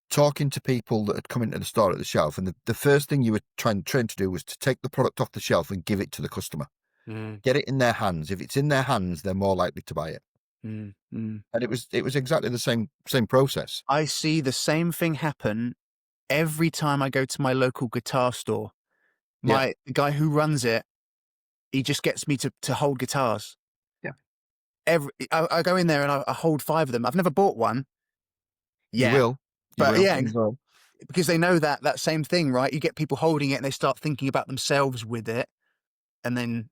talking to people that had come into the store at the shelf, and the first thing you were trained to do was to take the product off the shelf and give it to the customer. Mm, Get it in their hands. If it's in their hands, they're more likely to buy it. mm, mm. And it was exactly the same process. I see the same thing happen every time I go to my local guitar store. Yeah, The guy who runs it, he just gets me to hold guitars. yeah. I go in there and I hold 5 of them. I've never bought one You yet, will, but yeah, you will. because they know that same thing, right? You get people holding it and they start thinking about themselves with it, and then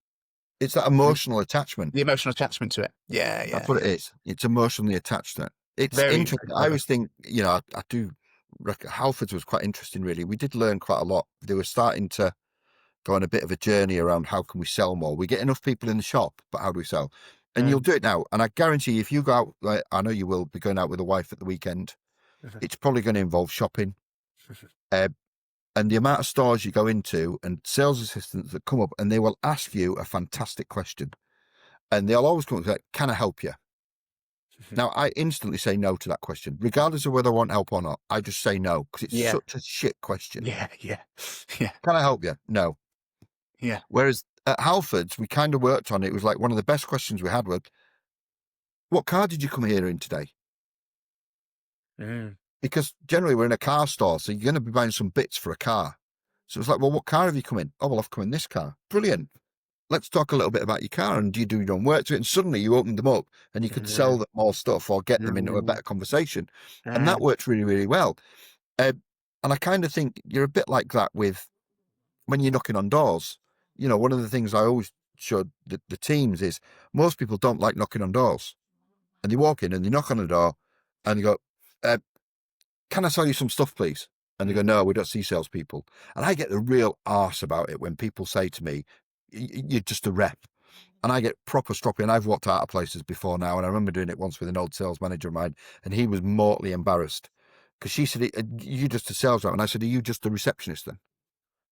It's that the emotional attachment. emotional attachment to it. Yeah, That's yeah, what it yeah. is. It's emotionally attached to it. It's Very, interesting. very I clever. always think, I do. Halfords was quite interesting, really. We did learn quite a lot. They were starting to go on a bit of a journey around how can we sell more. We get enough people in the shop, but how do we sell? And you'll Mm. do it now. And I guarantee you, if you go out, like I know you will be going out with a wife at the weekend, it's probably going to involve shopping. Uh, and the amount of stores you go into and sales assistants that come up and they will ask you a fantastic question. And they'll always come up and say, can I help you? Now, I instantly say no to that question, regardless of whether I want help or not. I just say no because it's Yeah, such a shit question. yeah, yeah, yeah, Can I help you? No. yeah. Whereas at Halfords, we kind of worked on it. It was like one of the best questions we had was, what car did you come here in today? Mm, Because generally we're in a car store, so you're going to be buying some bits for a car. So it's like, well, what car have you come in? Oh, well, I've come in this car. Brilliant. Let's talk a little bit about your car and do you do your own work to it? And suddenly you open them up and you could sell mm, them more stuff or get them into a mm, better conversation. And that mm, works really, really well. Uh, and I kind of think you're a bit like that with when you're knocking on doors. One of the things I always showed the teams is most people don't like knocking on doors. And they walk in and they knock on the door and they go, uh, can I sell you some stuff, please? And they go, mm, no, we don't see salespeople. And I get the real arse about it when people say to me, you're just a rep. And I get proper stroppy. And I've walked out of places before now. And I remember doing it once with an old sales manager of mine. And he was mortally embarrassed because she said, you just a sales rep. And I said, are you just a receptionist then?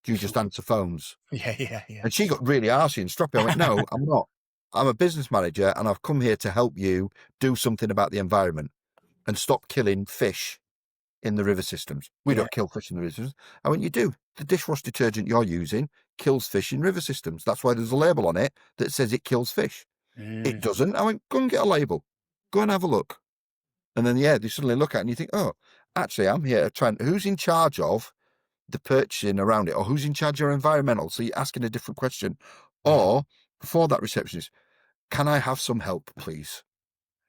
Do you just answer phones? yeah, yeah, yeah. And she got really arsey and stroppy. I went, no, I'm not. I'm a business manager and I've come here to help you do something about the environment and stop killing fish in the river systems. We Yeah. don't kill fish in the river systems. I went, you do. The dishwash detergent you're using kills fish in river systems. That's why there's a label on it that says it kills fish. It Mm, doesn't. I went, go and get a label. Go and have a look. And then, they suddenly look at it and you think, oh, actually, I'm here trying, who's in charge of the purchasing around it, or who's in charge of environmental? So you're asking a different question. mm, Or before that receptionist, can I have some help, please?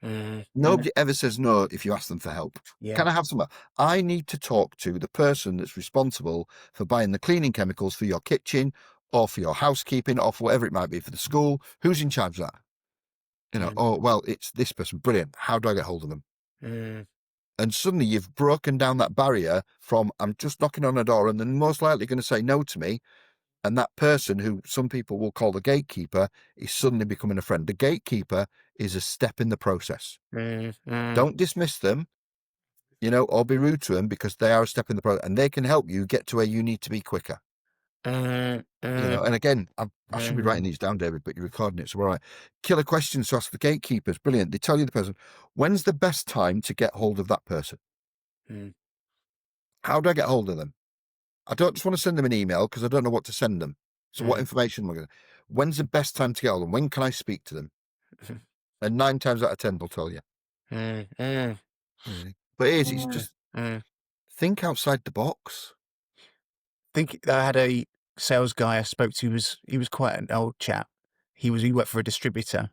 mm, mm. Nobody ever says no if you ask them for help. Yeah. Can I have some help? I need to talk to the person that's responsible for buying the cleaning chemicals for your kitchen or for your housekeeping or for whatever it might be for the school. Who's in charge of that? Mm, Oh, well, it's this person. Brilliant. How do I get hold of them? mm, And suddenly you've broken down that barrier from I'm just knocking on a door and they're most likely going to say no to me. And that person who some people will call the gatekeeper is suddenly becoming a friend. The gatekeeper is a step in the process. mm, mm, Don't dismiss them, or be rude to them because they are a step in the process and they can help you get to where you need to be quicker. mm, mm, And again, I should be writing mm, these down, David, but you're recording it. So we're all right. Killer questions to ask the gatekeepers. Brilliant. They tell you the person, when's the best time to get hold of that person? mm, How do I get hold of them? I don't just want to send them an email because I don't know what to send them. So what mm, information am I going to? When's the best time to get hold of them? When can I speak to them? mm, And 9 times out of 10, they'll tell you. mm, mm, Really. But it's mm, just mm. think outside the box. Think I had a sales guy I spoke to. He was quite an old chap. He worked for a distributor,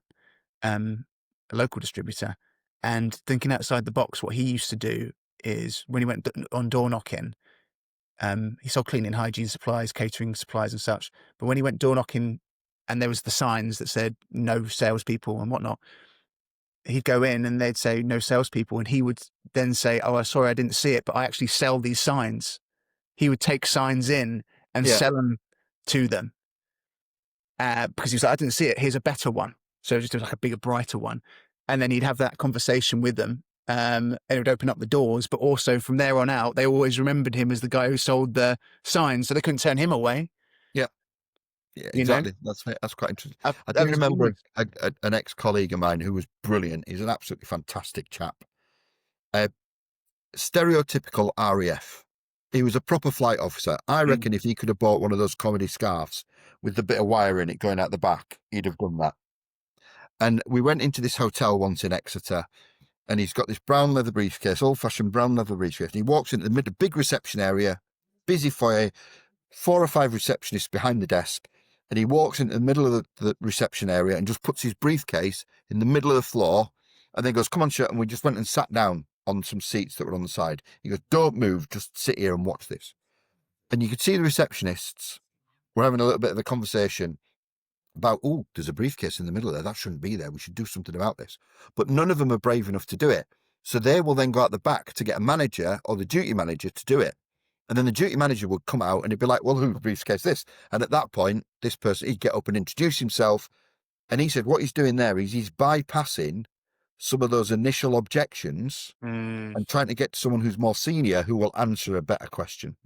a local distributor, and thinking outside the box. What he used to do is when he went on door knocking, he sold cleaning hygiene supplies, catering supplies, and such. But when he went door knocking, and there was the signs that said no salespeople and whatnot, he'd go in and they'd say no salespeople, and he would then say, "Oh, sorry, I didn't see it, but I actually sell these signs." he would take signs in and Yeah. sell them to them. Because he was like, I didn't see it. Here's a better one. So just like a bigger, brighter one. And then he'd have that conversation with them. And it would open up the doors. But also from there on out, they always remembered him as the guy who sold the signs. So they couldn't turn him away. Yeah. Yeah, You know, exactly. That's quite interesting. that I do was remember always. an ex-colleague of mine who was brilliant. He's an absolutely fantastic chap. Stereotypical RAF. He was a proper flight officer. I reckon if he could have bought one of those comedy scarves with the bit of wire in it going out the back, he'd have done that. And we went into this hotel once in Exeter, and he's got this brown leather briefcase, old-fashioned brown leather briefcase. And he walks into the middle, big reception area, busy foyer, 4 or 5 receptionists behind the desk, and he walks into the middle of the reception area and just puts his briefcase in the middle of the floor, and then goes, "Come on, shirt." And we just went and sat down on some seats that were on the side. He goes, "Don't move, just sit here and watch this." And you could see the receptionists were having a little bit of a conversation about, "Oh, there's a briefcase in the middle there. That shouldn't be there. We should do something about this." But none of them are brave enough to do it. So they will then go out the back to get a manager or the duty manager to do it. And then the duty manager would come out and he'd be like, "Well, whose briefcase this?" And at that point, this person, he'd get up and introduce himself. And he said what he's doing there is he's bypassing some of those initial objections and trying to get to someone who's more senior who will answer a better question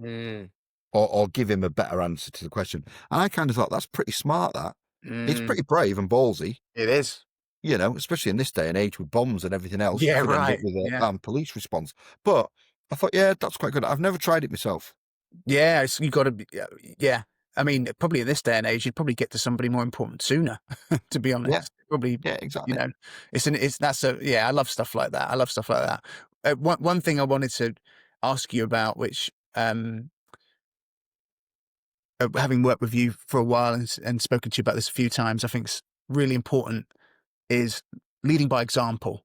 or give him a better answer to the question. And I kind of thought that's pretty smart, that. It's pretty brave and ballsy, It is. you know, especially in this day and age with bombs and everything else. Yeah, You could end up right. with an Yeah. armed police response. But I thought, yeah, that's quite good. I've never tried it myself. Yeah, you got to be. Yeah, I mean, probably in this day and age, you'd probably get to somebody more important sooner. To be honest, Yeah. probably. Yeah, You exactly. know, that's a yeah. I love stuff like that. I love stuff like that. One thing I wanted to ask you about, which having worked with you for a while and spoken to you about this a few times, I think is really important, is leading by example.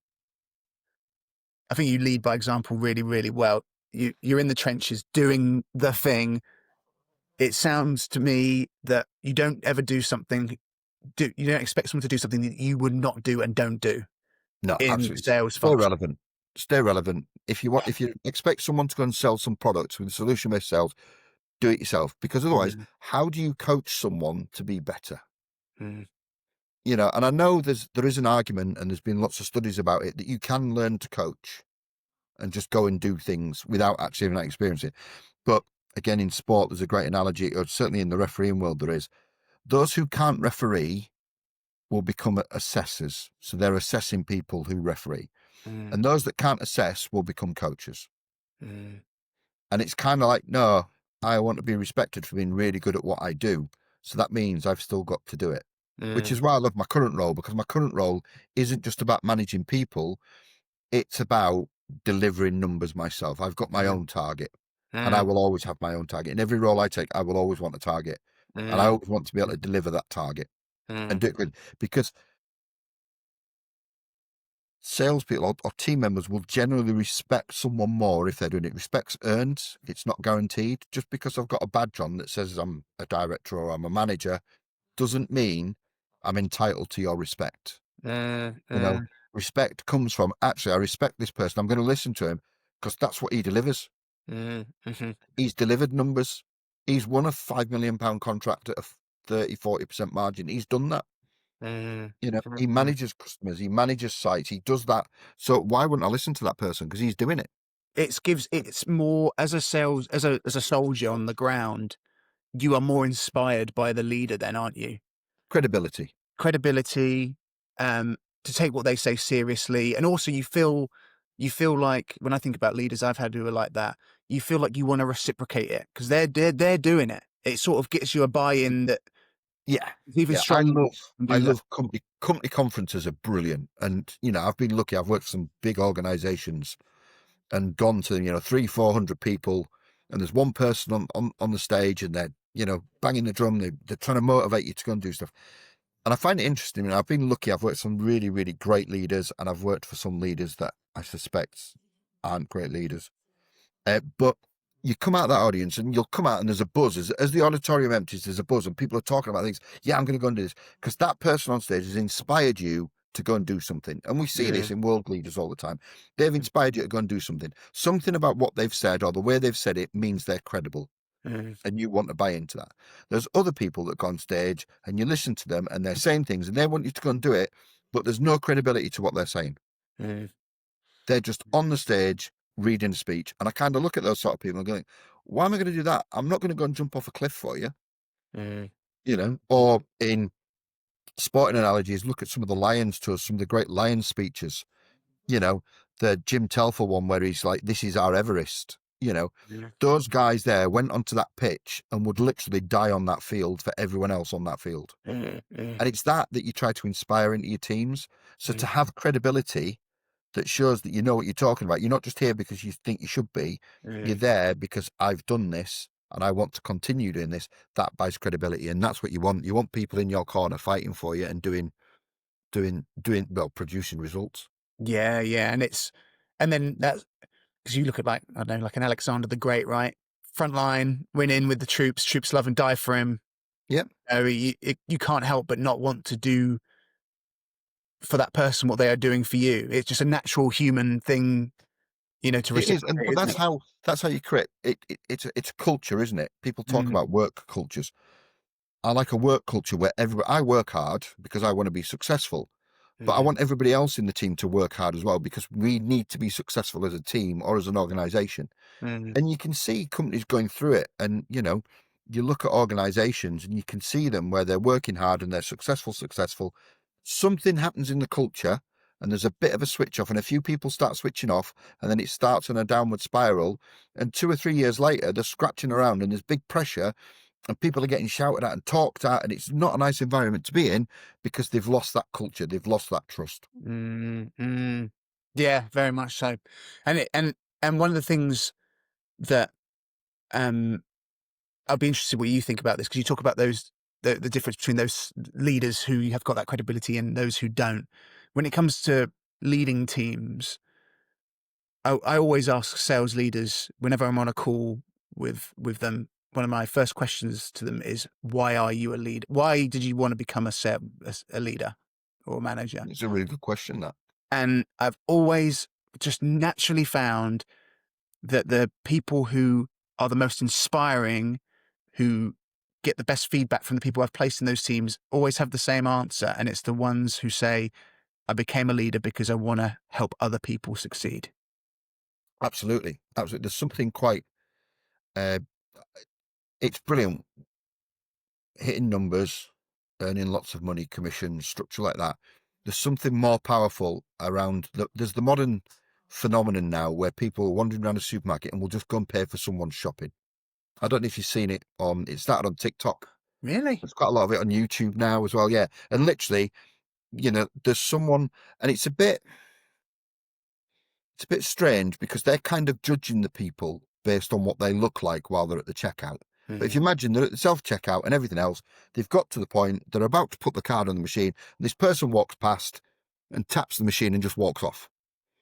I think you lead by example really, really well. You're in the trenches doing the thing. It sounds to me that you don't ever you don't expect someone to do something that you would not do and don't do No, in absolutely. sales Stay function. relevant. Stay relevant. If you expect someone to go and sell some products with solution-based sales, do it yourself. Because otherwise, how do you coach someone to be better? You know, and I know there is an argument, and there's been lots of studies about it, that you can learn to coach and just go and do things without actually having that experience. But again, in sport, there's a great analogy, or certainly in the refereeing world, there is. Those who can't referee will become assessors. So they're assessing people who referee. And those that can't assess will become coaches. And it's kind of like, no, I want to be respected for being really good at what I do. So that means I've still got to do it, which is why I love my current role, because my current role isn't just about managing people. It's about delivering numbers myself. I've got my own target, and I will always have my own target. In every role I take, I will always want a target, and I always want to be able to deliver that target and do it good, because salespeople or team members will generally respect someone more if they're doing it. Respect's earned. It's not guaranteed. Just because I've got a badge on that says I'm a director or I'm a manager doesn't mean I'm entitled to your respect. You know, respect comes from, actually, I respect this person. I'm going to listen to him because that's what he delivers. He's delivered numbers. He's won a £5 million contract at a 30-40% margin. He's done that. You know, he manages customers, he manages sites, he does that. So why wouldn't I listen to that person? Because he's doing it. It's more as a soldier on the ground, you are more inspired by the leader then, aren't you? Credibility, to take what they say seriously. And also you feel like, when I think about leaders I've had who are like that, you feel like you want to reciprocate it because they're doing it. It sort of gets you a buy-in that even stronger. I love company conferences are brilliant. And, you know, I've been lucky. I've worked for some big organizations and gone to, 300-400 people. And there's one person on the stage and they're, banging the drum. They're trying to motivate you to go and do stuff. And I find it interesting. I mean, I've been lucky. I've worked with some really, really great leaders, and I've worked for some leaders that I suspect aren't great leaders. But you come out of that audience and you'll come out and there's a buzz. As the auditorium empties, there's a buzz and people are talking about things. Yeah, I'm going to go and do this. Because that person on stage has inspired you to go and do something. And we see Mm, this in world leaders all the time. They've inspired you to go and do something. Something about what they've said or the way they've said it means they're credible. mm, And you want to buy into that. There's other people that go on stage and you listen to them and they're saying things and they want you to go and do it, but there's no credibility to what they're saying. mm, They're just on the stage reading a speech. And I kind of look at those sort of people and going, why am I going to do that? I'm not going to go and jump off a cliff for you, mm, or in sporting analogies, look at some of the Lions tours, some of the great Lions speeches, the Jim Telfer one where he's like, this is our Everest, mm, those guys there went onto that pitch and would literally die on that field for everyone else on that field. mm, mm, And it's that you try to inspire into your teams. So to have credibility that shows that you know what you're talking about, you're not just here because you think you should be, you're mm. there because I've done this and I want to continue doing this. That buys credibility. And that's what you want. You want people in your corner fighting for you and producing results. Yeah, yeah. And then that's because you look at, like, I don't know, like an Alexander the Great, right? Front line, win in with the troops love and die for him. Yep. You can't help but not want to do for that person what they are doing for you. It's just a natural human thing, to It is, reciprocate, but isn't it? that's how you create it. It's a culture, isn't it? People talk Mm, about work cultures. I like a work culture where I work hard because I want to be successful, but I mm, want everybody else in the team to work hard as well because we need to be successful as a team or as an organization. mm, And you can see companies going through it, and you look at organizations and you can see them where they're working hard and they're successful. Something happens in the culture and there's a bit of a switch off and a few people start switching off and then it starts on a downward spiral, and 2 or 3 years later they're scratching around and there's big pressure and people are getting shouted at and talked at, and it's not a nice environment to be in because they've lost that culture, they've lost that trust. mm, mm. Yeah, very much so. And one of the things that um I'd be interested what you think about this, because you talk about the difference between those leaders who have got that credibility and those who don't. When it comes to leading teams, I always ask sales leaders whenever I'm on a call with them. One of my first questions to them is, "Why are you a leader? Why did you want to become a leader or a manager?" It's a really good question, that. And I've always just naturally found that the people who are the most inspiring, who get the best feedback from the people I've placed in those teams, always have the same answer. And it's the ones who say, I became a leader because I want to help other people succeed. Absolutely. There's something quite uh, it's brilliant hitting numbers, earning lots of money, commission structure like that. There's something more powerful around there's the modern phenomenon now where people are wandering around a supermarket and will just go and pay for someone's shopping. I don't know if you've seen it on, it started on TikTok. Really? There's quite a lot of it on YouTube now as well. Yeah. And literally, there's someone, and it's a bit strange because they're kind of judging the people based on what they look like while they're at the checkout. But if Mm, you imagine they're at the self-checkout and everything else, they've got to the point, they're about to put the card on the machine, and this person walks past and taps the machine and just walks off.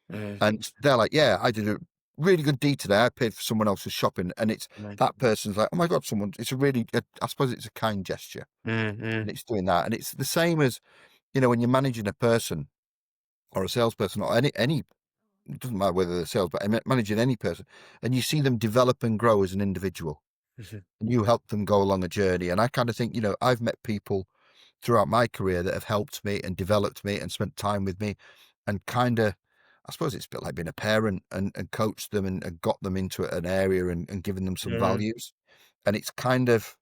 mm, And they're like, yeah, I did a really good deed today. I paid for someone else's shopping. And it's mm, that person's like, oh my God, I suppose it's a kind gesture. And mm, it's doing that. And it's the same as, when you're managing a person or a salesperson or any it doesn't matter whether they're sales, but managing any person, and you see them develop and grow as an individual, mm, and you help them go along a journey. And I kind of think, I've met people throughout my career that have helped me and developed me and spent time with me, and kind of, I suppose it's a bit like being a parent and coached them and got them into an area and given them some mm, values. And it's kind of,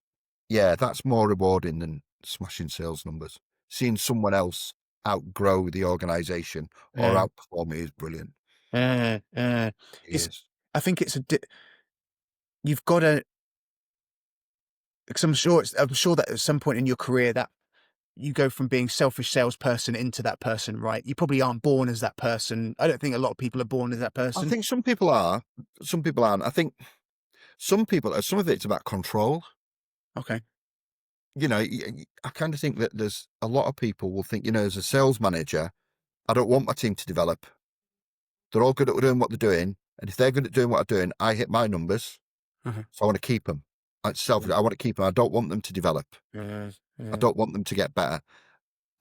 yeah, that's more rewarding than smashing sales numbers. Seeing someone else outgrow the organization or mm, outperform it is brilliant. mm. It's, Yes. I think you've got to, because I'm sure that at some point in your career that you go from being selfish salesperson into that person, right? You probably aren't born as that person. I don't think a lot of people are born as that I person. think some people are, some people aren't. I think some of it's about control. Okay. I kind of think that there's a lot of people will think, as a sales manager, I don't want my team to develop. They're all good at doing what they're doing. And if they're good at doing what they're doing, I hit my numbers. Uh-huh. So I want to keep them. It's selfish. Mm, I want to keep them. I don't want them to develop. mm, I mm, don't want them to get better.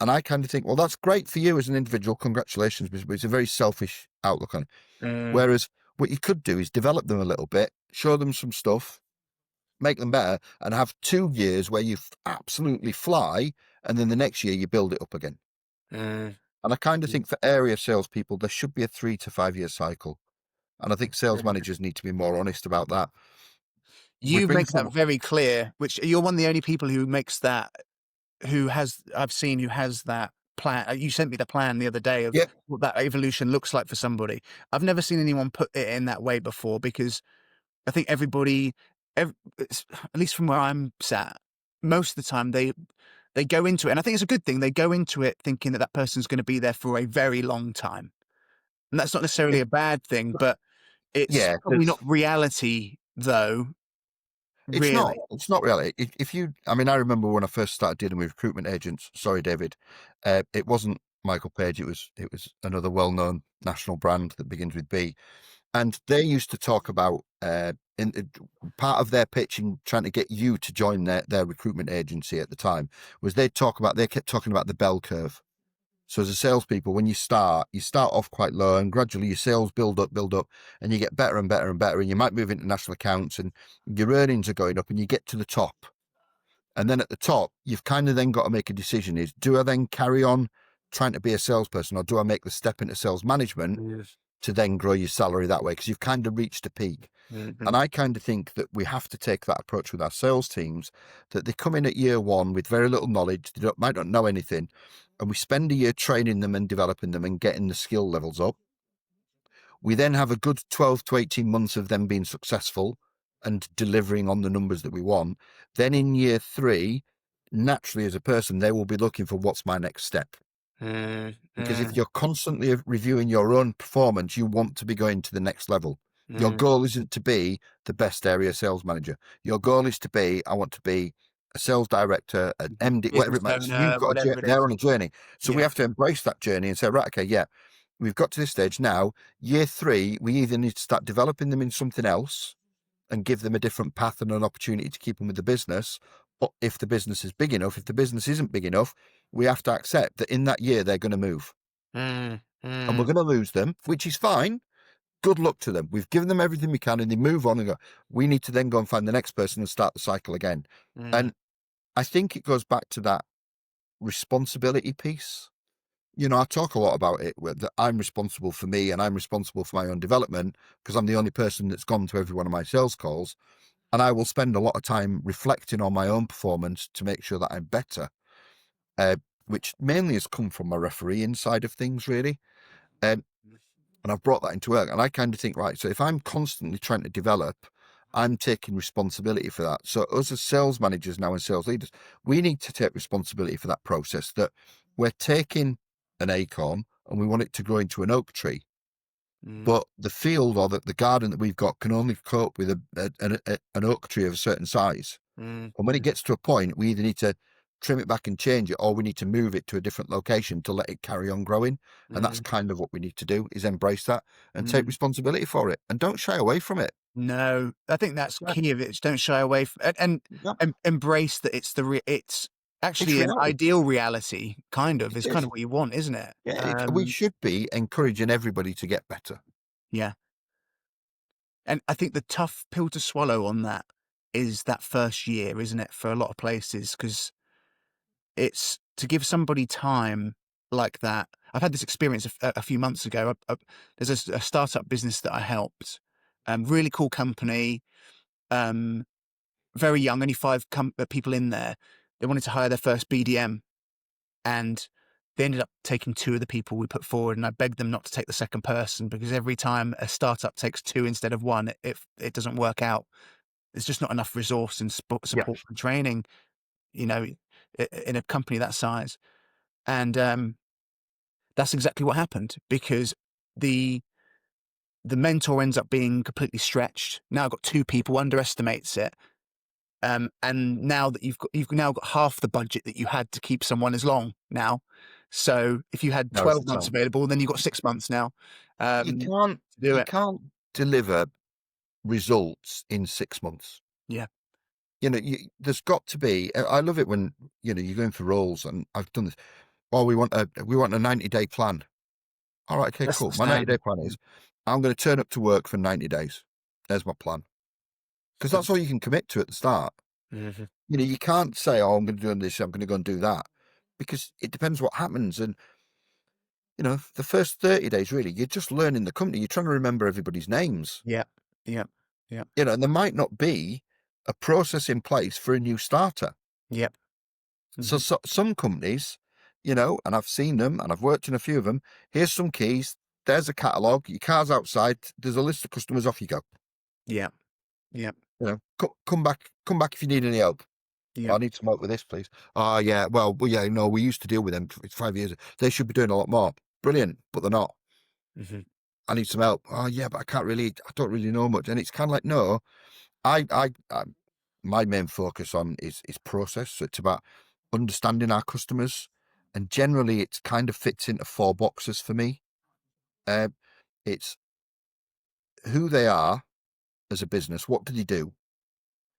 And I kind of think, well, that's great for you as an individual. Congratulations. But it's a very selfish outlook on it. Whereas what you could do is develop them a little bit, show them some stuff, make them better, and have 2 years where you absolutely fly, and then the next year you build it up again. Mm. And I kind of think for area salespeople, there should be a 3 to 5 year cycle. And I think sales managers need to be more honest about that. We You bring make that someone, very clear, which you're one of the only people who makes that, I've seen who has that plan. You sent me the plan the other day of yeah, what that evolution looks like for somebody. I've never seen anyone put it in that way before, because I think everybody, at least from where I'm sat, most of the time they go into it, and I think it's a good thing. They go into it thinking that that person's going to be there for a very long time, and that's not necessarily yeah, a bad thing, but it's yeah, probably not reality, though. it's not. Really. It's not really. If you, I mean, I remember when I first started dealing with recruitment agents. Sorry, David. It wasn't Michael Page. It was another well-known national brand that begins with B. And they used to talk about in part of their pitching, trying to get you to join their recruitment agency at the time, was they kept talking about the bell curve. So as a salespeople, when you start off quite low, and gradually your sales build up, and you get better and better and better, and you might move into national accounts, and your earnings are going up, and you get to the top. And then at the top, you've kind of then got to make a decision: is do I then carry on trying to be a salesperson, or do I make the step into sales management Yes. to then grow your salary that way? Because you've kind of reached a peak. Mhm. And I kind of think that we have to take that approach with our sales teams, that they come in at year one with very little knowledge, might not know anything, and we spend a year training them and developing them and getting the skill levels up. We then have a good 12 to 18 months of them being successful and delivering on the numbers that we want. Then in year 3, naturally as a person, they will be looking for what's my next step. Because if you're constantly reviewing your own performance, you want to be going to the next level. Your goal isn't to be the best area sales manager. Your goal is to be, I want to be a sales director, an MD, whatever Business it might be. owner, You've got whatever it they're is. on a journey. So we Yeah. have to embrace that journey and say, right, okay, yeah, we've got to this stage now. Year 3, we either need to start developing them in something else and give them a different path and an opportunity to keep them with the business. But if the business is big enough, if the business isn't big enough, we have to accept that in that year, they're going to move. Mm, And we're mm, going to lose them, which is fine. Good luck to them. We've given them everything we can and they move on and go, we need to then go and find the next person and start the cycle again. mm, And I think it goes back to that responsibility piece. You know, I talk a lot about it, that I'm responsible for me and I'm responsible for my own development because I'm the only person that's gone to every one of my sales calls. And I will spend a lot of time reflecting on my own performance to make sure that I'm better, uh, which mainly has come from my refereeing side of things, really. Um, and I've brought that into work. And I kind of think, right, so if I'm constantly trying to develop, I'm taking responsibility for that. So us as sales managers now and sales leaders, we need to take responsibility for that process, that we're taking an acorn and we want it to grow into an oak tree. mm, But the field or the garden that we've got can only cope with an oak tree of a certain size. mm, And when it gets to a point, we either need to trim it back and change it, or we need to move it to a different location to let it carry on growing. And that's mm, kind of what we need to do, is embrace that and take mm. responsibility for it. And don't shy away from it. No, I think that's Yeah, key of it. Don't shy away from, yeah. and embrace that it's It's actually an reality. ideal reality, kind of, It is kind is. of what you want, isn't it? Yeah, we should be encouraging everybody to get better. Yeah. And I think the tough pill to swallow on that is that first year, isn't it, for a lot of places? Because it's to give somebody time like that. I've had this experience a few months ago. There's a startup business that I helped. Really cool company. Um, Very young, only five people in there. They wanted to hire their first BDM, and they ended up taking two of the people we put forward. And I begged them not to take the second person, because every time a startup takes two instead of one, it doesn't work out. There's just not enough resource and Yeah. support and training, you know, in a company that size. And that's exactly what happened, because the the mentor ends up being completely stretched. Now I've got two people, underestimates it. And now that you've now got half the budget that you had to keep someone as long now. So if you had Now is the 12 months time. available, then you've got 6 months now You can't, to do you it. can't deliver results in 6 months. Yeah. You know, there's got to be, I love it when, you know, you're going for roles, and I've done this. Oh, we want a 90-day plan. All right, okay, That's cool. the My 90-day standard. plan is I'm going to turn up to work for 90 days. There's my plan. Because So, that's all you can commit to at the start. mhm. You know, you can't say, oh, I'm going to do this, I'm going to go and do that. Because it depends what happens. And, you know, the first 30 days, really, you're just learning the company. You're trying to remember everybody's names. Yep. Yep. Yep. You know, and there might not be a process in place for a new starter. Yep. So, Mhm. some companies, you know, and I've seen them and I've worked in a few of them. Here's some keys. There's a catalogue. Your car's outside. There's a list of customers. Off you go. Yep. Yep. You know, come back if you need any help. Oh, Yep. I need some help with this, please. Oh, yeah. Well, yeah. No, we used to deal with them. It's 5 years. They should be doing a lot more. Brilliant, but they're not. Mhm. I need some help. Oh, yeah, but I don't really know much. And it's kind of like, no, I my main focus on is process. So it's about understanding our customers, and generally it kind of fits into 4 boxes for me. It's who they are as a business. What do they do?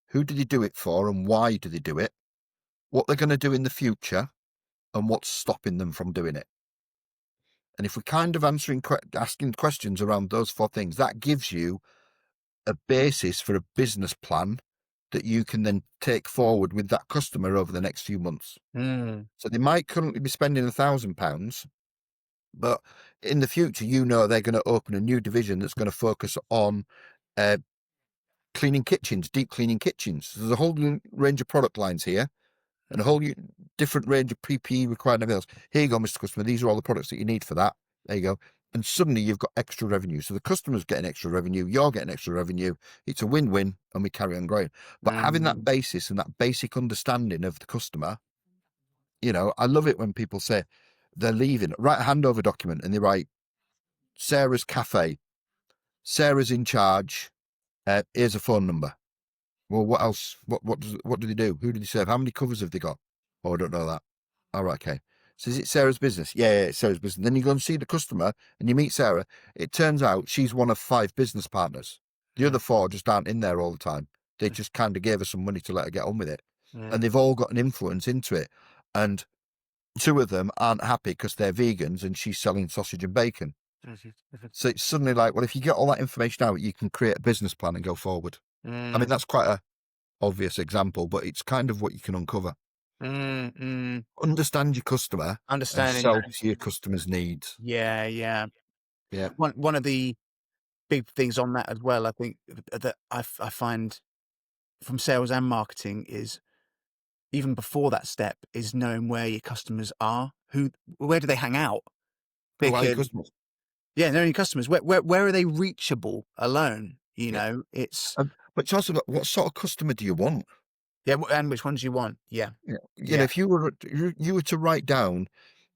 Who do they do it for, and why do they do it? What they're going to do in the future, and what's stopping them from doing it. And if we're kind of asking questions around those 4 things, that gives you a basis for a business plan that you can then take forward with that customer over the next few months. Mm. So they might currently be spending £1,000, but in the future, you know, they're going to open a new division that's going to focus on cleaning kitchens, deep cleaning kitchens. There's a whole range of product lines here and a whole different range of PPE required and everything else. Here you go, Mr. Customer. These are all the products that you need for that. There you go. And suddenly you've got extra revenue. So the customer's getting extra revenue, you're getting extra revenue. It's a win-win, and we carry on growing. But having that Mm. basis and that basic understanding of the customer, you know, I love it when people say they're leaving, write a handover document and they write Sarah's Cafe, Sarah's in charge, here's a phone number. Well, what else? What do they do? Who do they serve? How many covers have they got? Oh, I don't know that. All right, okay. So is it Sarah's business? Yeah, it's Sarah's business. Then you go and see the customer and you meet Sarah. It turns out she's one of 5 business partners. The Mm. other 4 just aren't in there all the time. They just kind of gave her some money to let her get on with it. And Mm. they've all got an influence into it. And 2 of them aren't happy because they're vegans and she's selling sausage and bacon. Mhm. Mhm. So it's suddenly like, well, if you get all that information out, you can create a business plan and go forward. I mean, Mm. that's quite a obvious example, but it's kind of what you can uncover. Mm. Mm. Understand your customer and Understanding. sell to your customer's needs. Yeah. Yeah. Yeah. One of the big things on that as well, I think that I find from sales and marketing is even before that step is knowing where your customers are, where do they hang out? Who are your Because customers? yeah, knowing your customers, where are they reachable alone? You Yeah. know, it's But it's also what sort of customer do you want? yeah, and which ones you want? Yeah, You know, yeah, if you were to write down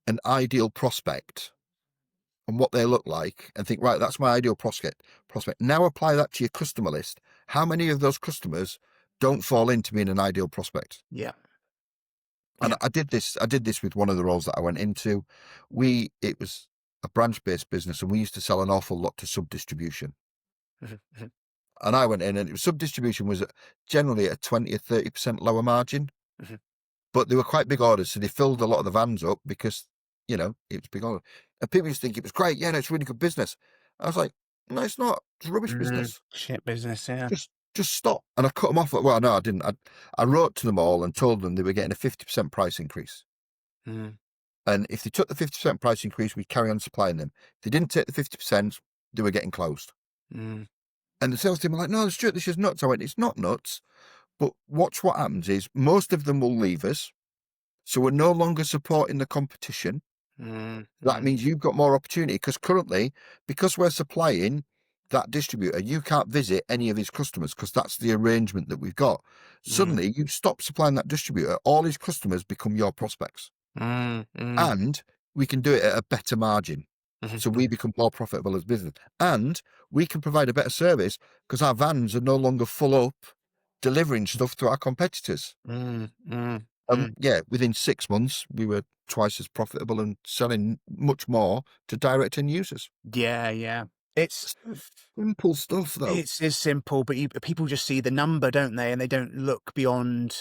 an ideal prospect and what they look like and think, right, that's my ideal prospect. Now apply that to your customer list. How many of those customers don't fall into being an ideal prospect? yeah, And yeah. I did this with one of the roles that I went into. It was a branch-based business, and we used to sell an awful lot to sub-distribution. Mhm, mhm, And I went in, and sub-distribution was generally a 20 or 30% lower margin, mhm, but they were quite big orders, so they filled a lot of the vans up because, you know, it was big order. And people used to think it was great. Yeah, no, it's really good business. I was like, no, it's not. It's rubbish business. Shit business, yeah. Just stop. And I cut them off. Well, no, I didn't. I wrote to them all and told them they were getting a 50% price increase. Mm, And if they took the 50% price increase, we'd carry on supplying them. If they didn't take the 50%, they were getting closed. mm, And the sales team were like, no, Stuart, this is nuts. I went, it's not nuts. But watch what happens is most of them will leave us. So we're no longer supporting the competition. mm, That mm, means you've got more opportunity because currently, because we're supplying that distributor, you can't visit any of his customers because that's the arrangement that we've got. mm, Suddenly, you stop supplying that distributor, all his customers become your prospects. mm, mm, And we can do it at a better margin. mhm, So we mhm, become more profitable as business. And we can provide a better service because our vans are no longer full up delivering stuff to our competitors. mm, mm, mm. Yeah, within 6 months, we were twice as profitable and selling much more to direct end users. Yeah, yeah. It's So simple stuff, though. it's simple, but people just see the number, don't they? And they don't look beyond,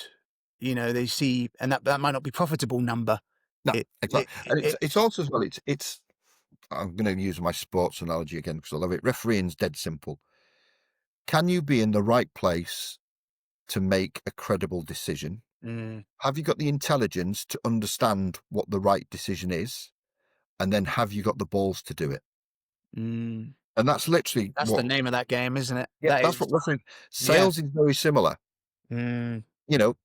they see, and that might not be profitable number. No, It, it, exactly. And it, it's also as well, it's I'm going to use my sports analogy again because I love it. Refereeing's dead simple. Can you be in the right place to make a credible decision? mm, Have you got the intelligence to understand what the right decision is? And then have you got the balls to do it? mm. And that's literally That's the what, name of that game, isn't it? yeah, That that's is, what refereeing. yeah. Sales is very similar. Mm,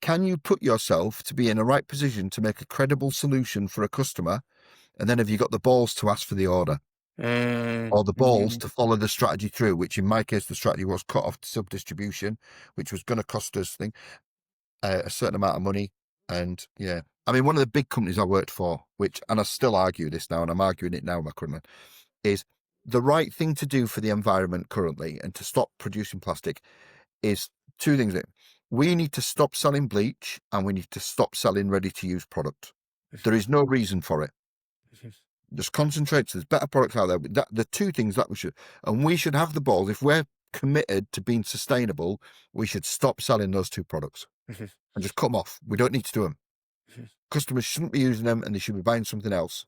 Can you put yourself to be in the right position to make a credible solution for a customer? And then have you got the balls to ask for the order or the balls mm, to follow the strategy through, which in my case, the strategy was cut off sub-distribution, which was going to cost us a certain amount of money. And yeah, I mean, one of the big companies I worked for, and I still argue this now, and I'm arguing it now, my current man, is the right thing to do for the environment currently and to stop producing plastic is two things. We need to stop selling bleach and we need to stop selling ready-to-use product. There is no reason for it. Just concentrate. There's better products out there. The two things that we should have the balls. If we're committed to being sustainable, we should stop selling those two products and just cut them off. We don't need to do them. Customers shouldn't be using them and they should be buying something else.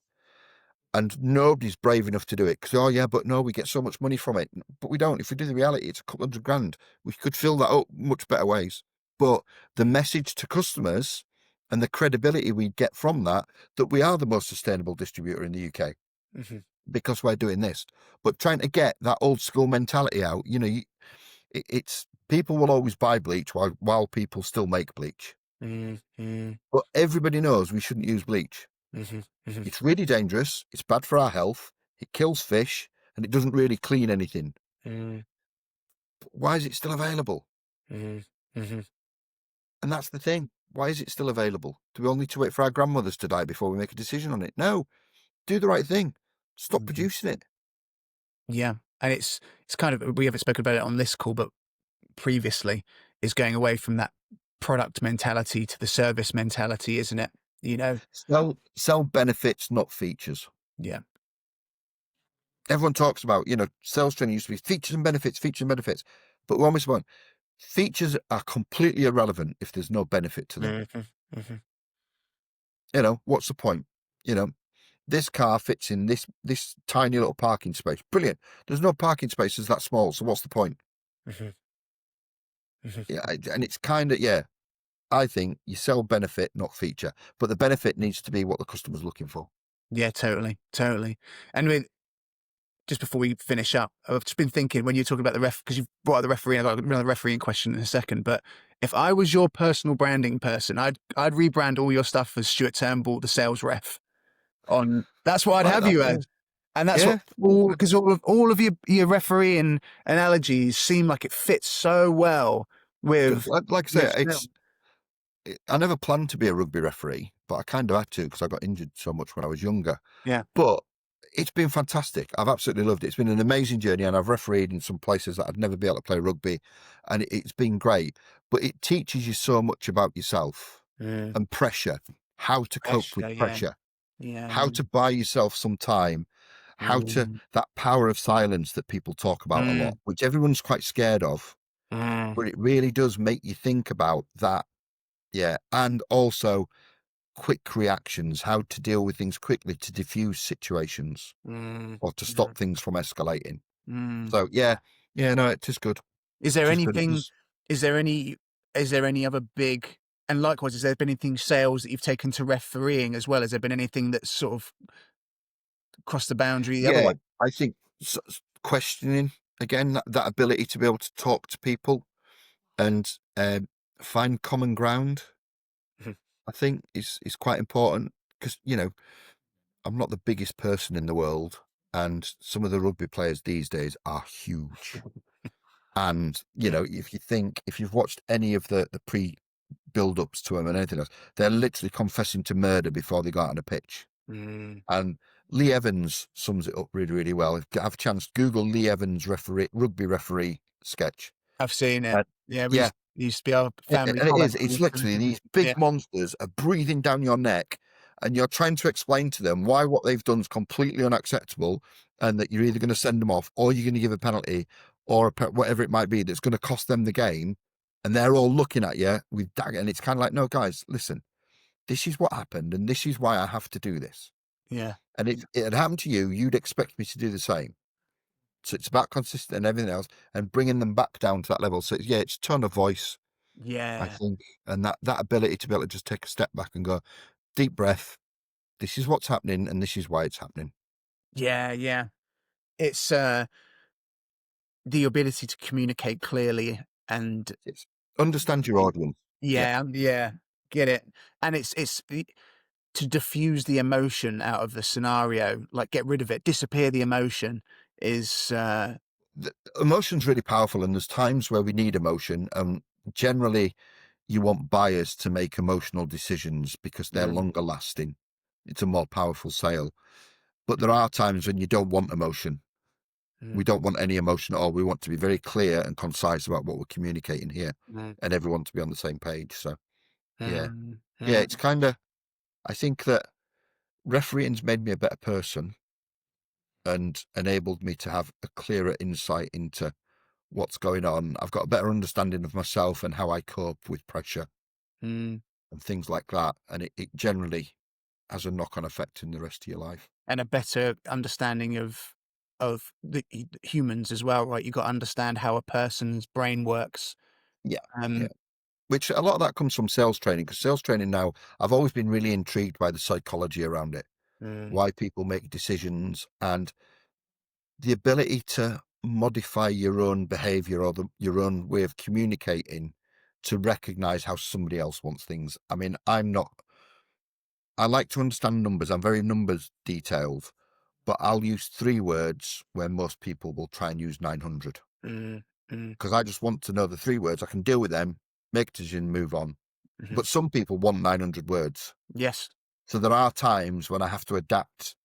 And nobody's brave enough to do it because, oh yeah, but no, we get so much money from it. But we don't. If we do the reality, it's a couple $100,000. We could fill that up much better ways. But the message to customers and the credibility we get from that we are the most sustainable distributor in the UK because we're doing this. But trying to get that old school mentality out, it's people will always buy bleach while people still make bleach. But everybody knows we shouldn't use bleach. It's really dangerous. It's bad for our health. It kills fish and it doesn't really clean anything. But why is it still available? And that's the thing. Why is it still available? Do we all need to wait for our grandmothers to die before we make a decision on it? No, do the right thing. Stop producing it. yeah. And it's kind of, we haven't spoken about it on this call, but previously, is going away from that product mentality to the service mentality, isn't it? Sell benefits, not features. Yeah. Everyone talks about, sales training used to be features and benefits, but we're almost one. Features are completely irrelevant if there's no benefit to them. What's the point? This car fits in this tiny little parking space. Brilliant. There's no parking spaces that small, so what's the point? Yeah, and it's kind of, I think you sell benefit, not feature, but the benefit needs to be what the customer's looking for. Yeah, totally. And just before we finish up, I've just been thinking when you're talking about the because you've brought up the referee, I've got another refereeing question in a second, but if I was your personal branding person, I'd rebrand all your stuff as Stuart Turnbull, the sales ref. That's what I'd have you as. And that's because all of your refereeing analogies seem like it fits so well with, like I say, I never planned to be a rugby referee, but I kind of had to because I got injured so much when I was younger. Yeah. But it's been fantastic. I've absolutely loved it. It's been an amazing journey, and I've refereed in some places that I'd never be able to play rugby, and it's been great. But it teaches you so much about yourself and pressure, how to cope with pressure, how to buy yourself some time, how to that power of silence that people talk about a lot, which everyone's quite scared of, but it really does make you think about that. Yeah, and also quick reactions, how to deal with things quickly to diffuse situations or to stop things from escalating. So no, it is good. Is there anything? Is there any other big? And likewise, has there been anything sales that you've taken to refereeing as well? Has there been anything that's sort of crossed the boundary the other way? I think questioning again, that ability to be able to talk to people and find common ground, I think is quite important because I'm not the biggest person in the world, and some of the rugby players these days are huge. And if you've watched any of the pre build-ups to them and anything else, they're literally confessing to murder before they go out on a pitch. And Lee Evans sums it up really, really well. If you have a chance, Google Lee Evans rugby referee sketch. I've seen it. We used to be our family. And it's literally these big monsters are breathing down your neck, and you're trying to explain to them why what they've done is completely unacceptable, and that you're either going to send them off or you're going to give a penalty or whatever it might be that's going to cost them the game. And they're all looking at you with dagger. And it's kind of like, no, guys, listen, this is what happened, and this is why I have to do this. Yeah. And if it had happened to you, you'd expect me to do the same. So it's about consistent and everything else, and bringing them back down to that level. So yeah, it's tone of voice, I Yeah. think, and that ability to be able to just take a step back and go, deep breath. This is what's happening, and this is why it's happening. Yeah. Yeah. It's the ability to communicate clearly and It's understand your audience. Yeah, yeah, yeah, get it. And to diffuse the emotion out of the scenario, like get rid of it, disappear the emotion is the emotion's really powerful, and there's times where we need emotion. Generally, you want buyers to make emotional decisions because they're mm, longer lasting. It's a more powerful sale. But there are times when you don't want emotion. We mm, don't want any emotion at all. We want to be very clear and concise about what we're communicating here, mm, and everyone to be on the same page. So yeah, yeah, yeah, it's kind of. I think that refereeing's made me a better person and enabled me to have a clearer insight into what's going on. I've got a better understanding of myself and how I cope with pressure mm. and things like that. And it generally has a knock-on effect in the rest of your life. And a better understanding of the humans as well, right? You got to understand how a person's brain works. Yeah, yeah. Um, Which a lot of that comes from sales training, because sales training now, I've always been really intrigued by the psychology around it, mm, why people make decisions, and the ability to modify your own behavior or your own way of communicating to recognize how somebody else wants things. I mean, I like to understand numbers. I'm very numbers detailed, but I'll use 3 words where most people will try and use 900, mm, mm, because I just want to know the 3 words. I can deal with them, make a decision, move on. mhm. But some people want 900 words. Yes. So there are times when I have to adapt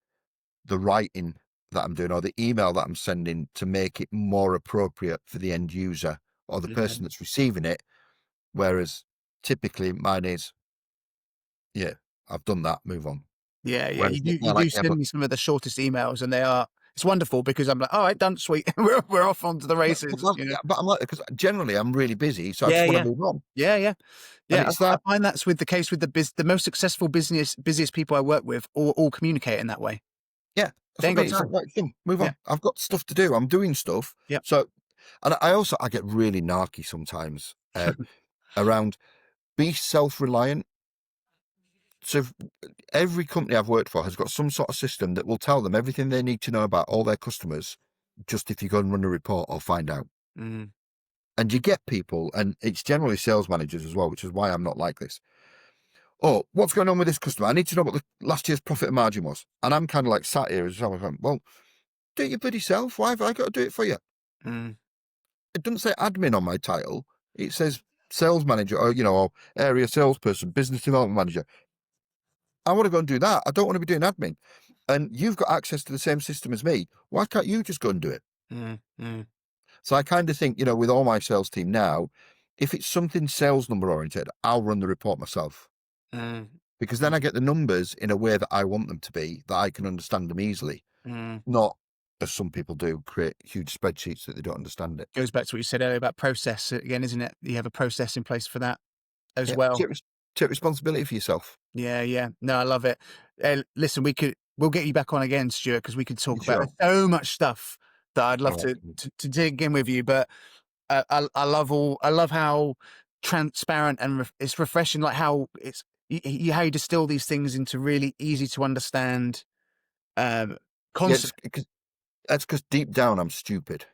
the writing that I'm doing or the email that I'm sending to make it more appropriate for the end user or the person Mhm. that's receiving it. Whereas typically mine is, yeah, I've done that, move on. Yeah, yeah. Whereas You they're do like, yeah, send me some of the shortest emails, and it's wonderful because I'm like, all right, done, sweet. We're off onto the races. You know. but I'm like, because generally I'm really busy, so I Yeah, just want to yeah, move on. yeah, yeah, And yeah. it's I that, find that's with the case with the most successful busiest people I work with, all communicate in that way. yeah, that's They what ain't I mean. got It's like, time. right, move Yeah, on. I've got stuff to do. I'm doing stuff. yeah. So, and I get really narky sometimes around be self-reliant. So every company I've worked for has got some sort of system that will tell them everything they need to know about all their customers, just if you go and run a report or find out. Mm, And you get people, and it's generally sales managers as well, which is why I'm not like this. Oh, what's going on with this customer? I need to know what the last year's profit and margin was. And I'm kind of like sat here as well. Well, do it your bloody self. Why have I got to do it for you? mm, It doesn't say admin on my title. It says sales manager or, or area salesperson, business development manager. I want to go and do that. I don't want to be doing admin. And you've got access to the same system as me. Why can't you just go and do it? mm, mm, So I kind of think, with all my sales team now, if it's something sales number oriented, I'll run the report myself, mm, because then I get the numbers in a way that I want them to be, that I can understand them easily, mm. not as some people do, create huge spreadsheets that they don't understand it. Goes back to what you said earlier about process again, isn't it? You have a process in place for that as Yeah, well. take responsibility for yourself. Yeah, yeah. No, I love it. Listen, we'll get you back on again, Stuart, because we could talk You about sure? there's so much stuff that I'd All love right. to dig in with you. But I love how transparent and it's refreshing, like how how you distill these things into really easy to understand Yeah, concept. that's because deep down I'm stupid.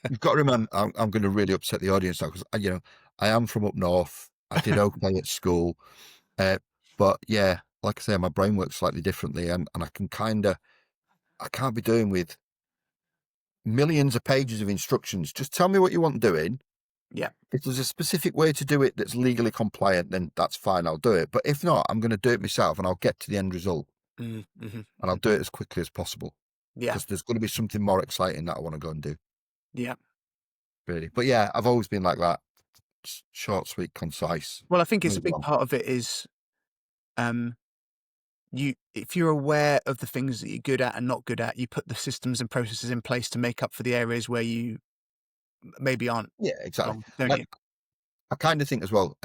You've got to remember, I'm going to really upset the audience now, because I am from up north. I did okay at school, uh, but yeah, like I say, my brain works slightly differently, and I can't be doing with millions of pages of instructions. Just tell me what you want doing. Yeah. If there's a specific way to do it that's legally compliant, then that's fine. I'll do it. But if not, I'm going to do it myself, and I'll get to the end result, and I'll do it as quickly as possible, Yeah. because there's going to be something more exciting that I want to go and do. Yeah. Really, but yeah, I've always been like that. Short, sweet, concise. Well, I think it's a Move big on. part of it is um if you're aware of the things that you're good at and not good at, you put the systems and processes in place to make up for the areas where you maybe aren't Yeah, exactly. strong, don't I, you? I kind of think as well,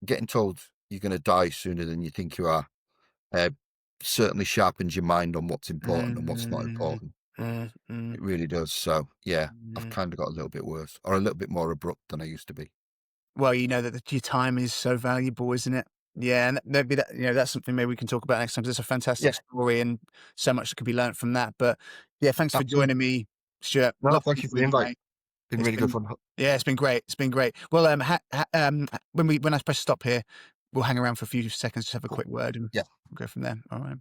getting told you're going to die sooner than you think you are. Uh, Certainly sharpens your mind on what's important and what's not Mm, important. mm, mm, It really does. So yeah, I've mm. kind of got a little bit worse, or a little bit more abrupt than I used to be. Well, you know that your time is so valuable, isn't it? Yeah, and maybe that, that's something maybe we can talk about next time, 'cause it's a Yeah, fantastic story and so much that could be learnt from that. But yeah, thanks for absolutely. joining me, Stuart. No, Love thank you speaking for the with you, invite. mate. Been It's really good been fun. yeah, it's been great. It's been great. Well, when I press stop here, we'll hang around for a few seconds to have a Cool. quick word and Yeah. we'll go from there. All right.